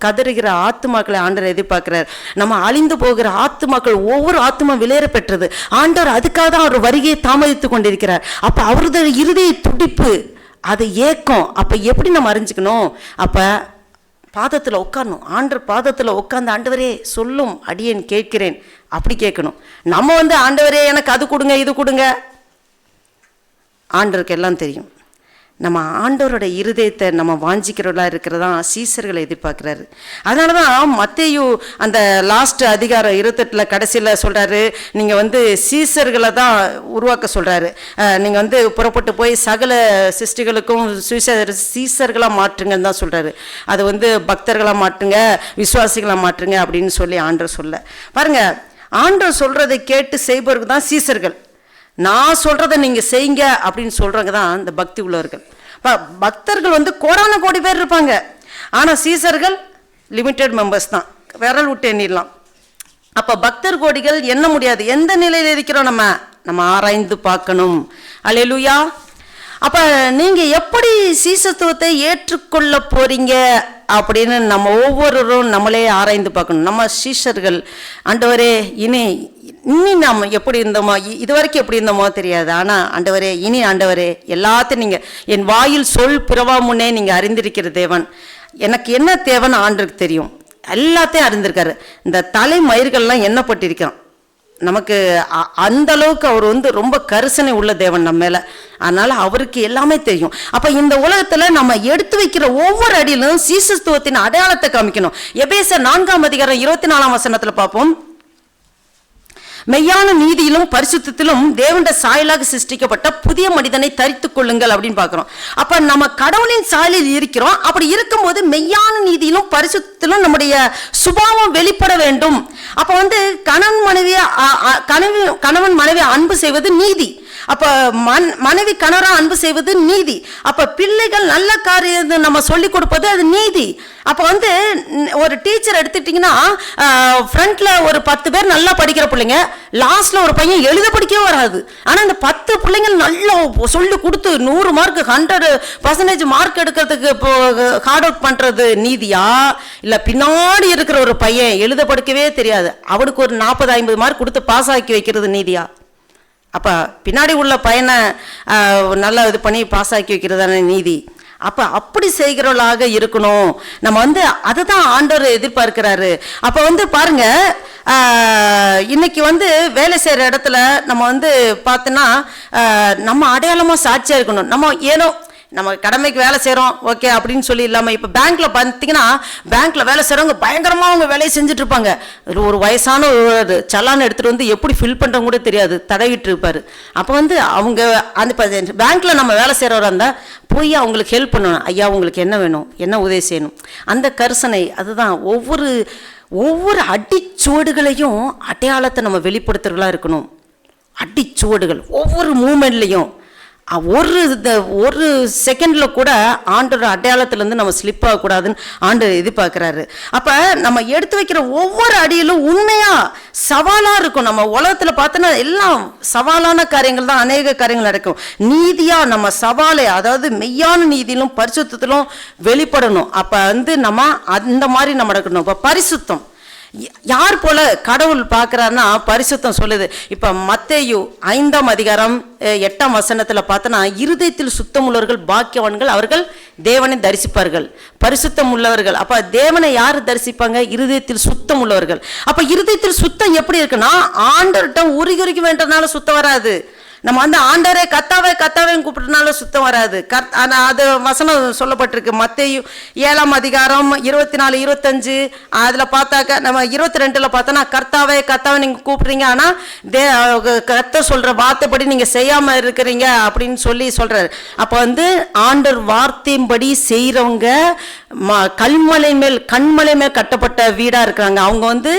கதறுகிற ஆத்துமாக்களை ஆண்டவர் எதிர்பார்க்கிறார். நம்ம அழிந்து போகிற ஆத்துமாக்கள், ஒவ்வொரு ஆத்துமா விலையேற பெற்றது. ஆண்டவர் அதுக்காக தான் அவர் வருகையை தாமதித்து கொண்டிருக்கிறார். அப்போ அவரது இருதய துடிப்பு, அது ஏக்கம். அப்போ எப்படி நம்ம அறிஞ்சுக்கணும்? அப்போ பாதத்தில் உட்காரணும். ஆண்டவர் பாதத்தில் உட்காந்து, ஆண்டவரே சொல்லும் அடியேன் கேட்கிறேன், அப்படி கேட்கணும். நம்ம வந்து ஆண்டவரே எனக்கு அது கொடுங்க, இது கொடுங்க, ஆண்டவருக்கு எல்லாம் தெரியும். நம்ம ஆண்டவரோட இருதயத்தை நம்ம வாஞ்சிக்கிறவர்களாக இருக்கிறதா சீசர்களை எதிர்பார்க்குறாரு. அதனால தான் மத்தேயு அந்த லாஸ்ட் அதிகாரம் 28 கடைசியில் சொல்கிறாரு, நீங்கள் வந்து சீசர்களை தான் உருவாக்க சொல்கிறாரு. நீங்கள் வந்து புறப்பட்டு போய் சகல சிருஷ்டிகளுக்கும் சீசர்களாக மாற்றுங்கன்னு தான் சொல்கிறாரு. அது வந்து பக்தர்களாக மாற்றுங்க, விசுவாசிகளாக மாற்றுங்க அப்படின்னு சொல்லி ஆண்டவர் சொல்ல. பாருங்கள், ஆண்டவர் சொல்கிறதை கேட்டு செய்பவர்கள் தான் சீசர்கள். நான் சொல்கிறத நீங்கள் செய்யுங்க அப்படின்னு சொல்கிறவங்க தான் இந்த பக்தி உள்ளவர்கள். பக்தர்கள் வந்து கோடான கோடி பேர் இருப்பாங்க. ஆனால் சீசர்கள் லிமிட்டெட் மெம்பர்ஸ் தான், விரல் விட்டு எண்ணிடலாம். அப்போ பக்தர் கோடிகள் எண்ண முடியாது. எந்த நிலையில் இருக்கிறோம் நம்ம ஆராய்ந்து பார்க்கணும். அல்லேலூயா. அப்போ நீங்கள் எப்படி சீசத்துவத்தை ஏற்றுக்கொள்ள போகிறீங்க அப்படின்னு நம்ம ஒவ்வொருவரும் நம்மளே ஆராய்ந்து பார்க்கணும். நம்ம சீஷர்கள், ஆண்டவரே இனி நாம் எப்படி இருந்தோமோ, இது வரைக்கும் எப்படி இருந்தோமோ தெரியாது. ஆனால் ஆண்டவரே, இனி ஆண்டவரே எல்லாத்தையும் நீங்கள் என் வாயில் சொல் பிறவா முன்னே நீங்கள் அறிந்திருக்கிற தேவன். எனக்கு என்ன தேவைன்னு ஆண்டருக்கு தெரியும், எல்லாத்தையும் அறிந்திருக்காரு. இந்த தலைமயிர்கள்லாம் எண்ணப்பட்டிருக்கான். நமக்கு அந்த அளவுக்கு அவர் வந்து ரொம்ப கரிசனை உள்ள தேவன் நம்ம மேலே. அதனால் அவருக்கு எல்லாமே தெரியும். அப்போ இந்த உலகத்தில் நம்ம எடுத்து வைக்கிற ஒவ்வொரு அடியிலும் சீசத்துவத்தின் அடையாளத்தை காமிக்கணும். எபேசியர் 4 அதிகாரம் 24 பார்ப்போம். மெய்யான நீதியிலும் பரிசுத்தத்திலும் தேவனுடைய சாயலாக சிருஷ்டிக்கப்பட்ட புதிய மனிதனை தரித்துக் கொள்ளுங்கள் அப்படின்னு பார்க்கிறோம். அப்ப நம்ம கடவுளின் சாயலில் இருக்கிறோம். அப்படி இருக்கும்போது மெய்யான நீதியிலும் பரிசுத்தத்திலும் நம்முடைய சுபாவம் வெளிப்பட வேண்டும். அப்ப வந்து கணவன் மனைவி அன்பு செய்வது நீதி. அப்ப மனைவி கணவரா அன்பு செய்வது நீதி. அப்ப பிள்ளைகள் நல்ல காரியம் நம்ம சொல்லி கொடுப்பது அது நீதி. அப்ப வந்து ஒரு டீச்சர் எடுத்துட்டீங்கன்னா ஃப்ரண்ட்ல ஒரு 10 பேர் நல்லா படிக்கிற பிள்ளைங்க, லாஸ்ட்ல ஒரு பையன் எழுத படிக்கவே வராது. ஆனா அந்த 10 பிள்ளைங்க நல்லா சொல்லி கொடுத்து 100 மார்க் 100% மார்க் எடுக்கிறதுக்கு ஹார்ட் ஒர்க் பண்றது நீதியா, இல்ல பின்னாடி இருக்கிற ஒரு பையன் எழுத படிக்கவே தெரியாது அவனுக்கு ஒரு 40-50 மார்க் கொடுத்து பாஸ் ஆக்கி வைக்கிறது நீதியா? அப்போ பின்னாடி உள்ள பையனை நல்லா இது பண்ணி பாஸ் ஆக்கி வைக்கிறதான நீதி. அப்போ அப்படி செய்கிறவர்களாக இருக்கணும் நம்ம வந்து. அதுதான் ஆண்டவர் எதிர்பார்க்கிறாரு. அப்போ வந்து பாருங்க, இன்னைக்கு வந்து வேலை செய்கிற இடத்துல நம்ம வந்து பார்த்தோன்னா நம்ம அடையாளமாக சாட்சியாக இருக்கணும். நம்ம கடமைக்கு வேலை செய்கிறோம் ஓகே அப்படின்னு சொல்லி இல்லாமல், இப்போ பேங்க்கில் பார்த்தீங்கன்னா பேங்க்கில் வேலை செய்கிறவங்க பயங்கரமாக அவங்க வேலையை செஞ்சுட்டு இருப்பாங்க. ஒரு வயசான ஒரு சலான் எடுத்துகிட்டு வந்து எப்படி ஃபில் பண்ணுறவங்க கூட தெரியாது, தடவிட்டு இருப்பார். அப்போ வந்து அவங்க அந்த பேங்க்கில் நம்ம வேலை செய்கிறவராக இருந்தால் போய் அவங்களுக்கு ஹெல்ப் பண்ணணும். ஐயா உங்களுக்கு என்ன வேணும், என்ன உதவி செய்யணும், அந்த கரிசனை. அதுதான் ஒவ்வொரு அடிச்சுவடுகளையும் அடையாளத்தை நம்ம வெளிப்படுத்துறவர்களாக இருக்கணும். அடிச்சுவடுகள் ஒவ்வொரு மூமெண்ட்லையும் ஒரு செகண்டில் கூட ஆண்டோட அடையாளத்துலேருந்து நம்ம ஸ்லிப் ஆகக்கூடாதுன்னு ஆண்டவர் எதிர்பார்க்குறாரு. அப்போ நம்ம எடுத்து வைக்கிற ஒவ்வொரு அடியிலும் உண்மையாக சவாலாக இருக்கும். நம்ம உலகத்தில் பார்த்தோன்னா எல்லாம் சவாலான காரியங்கள் தான், அநேக காரியங்கள் நடக்கும். நீதியாக நம்ம சவாலை, அதாவது மெய்யான நீதியிலும் பரிசுத்தத்திலும் வெளிப்படணும். அப்போ வந்து நம்ம அந்த மாதிரி நம்ம நடக்கணும். இப்போ பரிசுத்தம் யார் போல கடவுள் பார்க்குறாருன்னா பரிசுத்தம் சொல்லுது. இப்போ மத்தேயு 5ஆம் அதிகாரம் 8ஆம் வசனத்தில் பார்த்தோன்னா, இருதயத்தில் சுத்தம் உள்ளவர்கள் பாக்கியவான்கள், அவர்கள் தேவனை தரிசிப்பார்கள். பரிசுத்தம் உள்ளவர்கள், அப்போ தேவனை யார் தரிசிப்பாங்க? இருதயத்தில் சுத்தம் உள்ளவர்கள். அப்போ இருதயத்தில் சுத்தம் எப்படி இருக்குன்னா, ஆண்டவர்கிட்ட உருகி வேண்டனால சுத்தம் வராது. நம்ம வந்து ஆண்டவரே கத்தாவே கத்தாவேன்னு கூப்பிட்டனால சுத்தம் வராது. அது வசனம் சொல்லப்பட்டிருக்கு மத்தேயு 7ஆம் அதிகாரம் 24-25. அதில் பார்த்தாக்க நம்ம 22ல் பார்த்தோன்னா, கர்த்தாவே கர்த்தாவே நீங்கள் கூப்பிட்றீங்க, ஆனால் கர்த்த சொல்கிற வார்த்தைப்படி நீங்கள் செய்யாமல் இருக்கிறீங்க அப்படின்னு சொல்லி சொல்கிறார். அப்போ வந்து ஆண்டவர் வார்த்தையின்படி செய்கிறவங்க கண்மலை மேல் கட்டப்பட்ட வீடாக இருக்கிறாங்க. அவங்க வந்து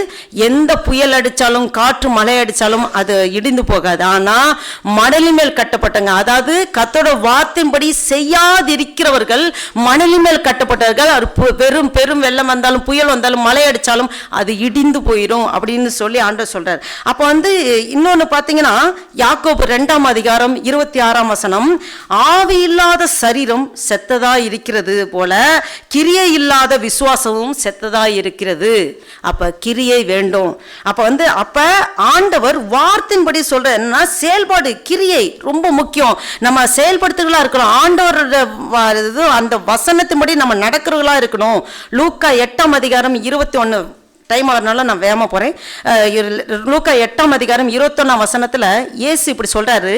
எந்த புயல் அடித்தாலும் காற்று மழை அடித்தாலும் அது இடிந்து போகாது. ஆனால் மணலி மேல் கட்டப்பட்டங்க, அதாவது கர்த்தரோட வார்த்தையின்படி செய்யாதிருக்கிறவர்கள் மணலி மேல் கட்டப்பட்டவர்கள். பெரும் வெள்ளம் வந்தாலும் புயல் வந்தாலும் மழை அடித்தாலும் அது இடிந்து போயிடும் அப்படின்னு சொல்லி ஆண்டவர் சொல்றார். அப்போ வந்து இன்னொன்று பார்த்தீங்கன்னா, யாக்கோபு 2ஆம் அதிகாரம் 26ஆம் வசனம், ஆவி இல்லாத சரீரம் செத்ததா இருக்கிறது போல கிரியை இல்லாத விசுவாசமும் செத்ததா இருக்கிறது. அப்ப கிரியை வேண்டும். அப்ப ஆண்டவர் வார்த்தையின்படி சொல்ற என்ன செயல்பாடு, கிரியை ரொம்ப முக்கியம். நம்ம செயல்படுத்துகளா இருக்கணும். ஆண்டவர் அந்த வசனத்தின்படி நம்ம நடக்கிறவர்களா இருக்கணும். லூக்கா 8ஆம் அதிகாரம் 21, டைம் ஆகிறதுனால நான் வேகமாக போகிறேன். லூக்கா 8ஆம் அதிகாரம் 21ஆம் வசனத்தில் இயேசு இப்படி சொல்கிறாரு,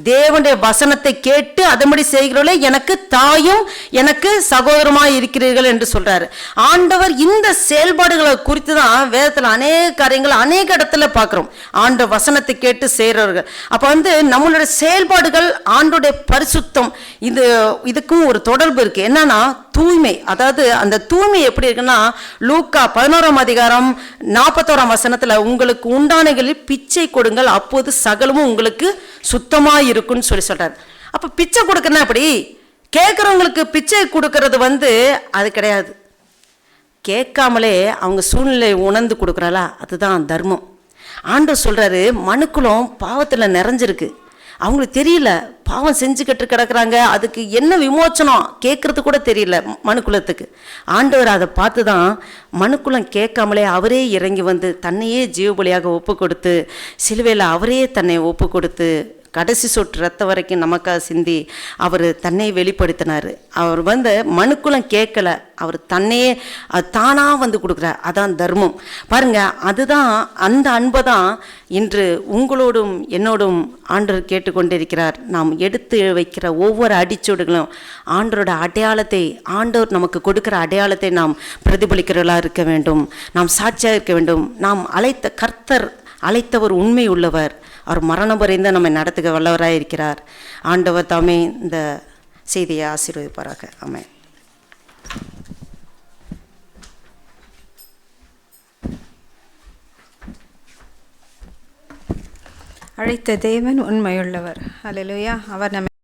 தேவனுடைய வசனத்தை கேட்டு அதன்படி செய்கிறவர்களே எனக்கு தாயும் எனக்கு சகோதரமாக இருக்கிறீர்கள் என்று சொல்கிறாரு. ஆண்டவர் இந்த செயல்பாடுகளை குறித்து தான் வேதத்தில் அநேக காரியங்கள் அநேக இடத்துல பார்க்குறோம். ஆண்டவர் வசனத்தை கேட்டு செய்கிறவர்கள். அப்போ வந்து நம்மளுடைய செயல்பாடுகள் ஆண்டோடைய பரிசுத்தம், இதுக்கும் ஒரு தொடர்பு இருக்குது. என்னன்னா தூய்மை. அதாவது அந்த தூய்மை எப்படி இருக்குன்னா, லூக்கா 11ஆம் அதிகாரம் 41ஆம் வசனத்துல, உங்களுக்கு உண்டானகளில் பிச்சை கொடுங்கள் அப்போது சகலமும் உங்களுக்கு சுத்தமா இருக்குன்னு சொல்லி சொல்றாரு. அப்ப பிச்சை கொடுக்கணும், அப்படி கேட்கறவங்களுக்கு பிச்சை கொடுக்கறது வந்து அது கிடையாது. கேட்காமலே அவங்க சூழ்நிலை உணர்ந்து கொடுக்குறாளா, அதுதான் தர்மம். ஆண்டவர் சொல்றாரு, மனுக்குலம் பாவத்துல நிறைஞ்சிருக்கு, அவங்களுக்கு தெரியல, பாவம் செஞ்சுக்கிட்டு கிடக்குறாங்க, அதுக்கு என்ன விமோச்சனம் கேட்கறது கூட தெரியல மனுக்குலத்துக்கு. ஆண்டவர் அதை பார்த்து தான் மனுக்குலம் கேட்காமலே அவரே இறங்கி வந்து தன்னையே ஜீவபலியாக ஒப்பு கொடுத்து, சிலுவையில் அவரே தன்னை ஒப்பு கொடுத்து கடைசி சொட்டு ரத்த வரைக்கும் நமக்காக சிந்தி அவர் தன்னை வெளிப்படுத்தினார். அவர் வந்து மனுக்குலம் கேட்கல, அவர் தன்னையே தானாக வந்து கொடுக்குறார். அதான் தர்மம் பாருங்க. அதுதான் அந்த அன்பை தான் இன்று உங்களோடும் என்னோடும் ஆண்டவர் கேட்டுக்கொண்டிருக்கிறார். நாம் எடுத்து வைக்கிற ஒவ்வொரு அடிச்சோடுகளும் ஆண்டவரோட அடையாளத்தை, ஆண்டவர் நமக்கு கொடுக்குற அடையாளத்தை நாம் பிரதிபலிக்கிறவர்களாக இருக்க வேண்டும். நாம் சாட்சியாக இருக்க வேண்டும். நாம் அழைத்த கர்த்தர் அழைத்தவர் உண்மை உள்ளவர், அவர் மரணம் வரைந்து நம்மை நடத்துக வல்லவராக இருக்கிறார். ஆண்டவர் தாமே இந்த செய்தியை ஆசீர்வதிப்பாராக. ஆமென். அழைத்த தேவன் உண்மையுள்ளவர். அல்லேலூயா. அவர் நம்மை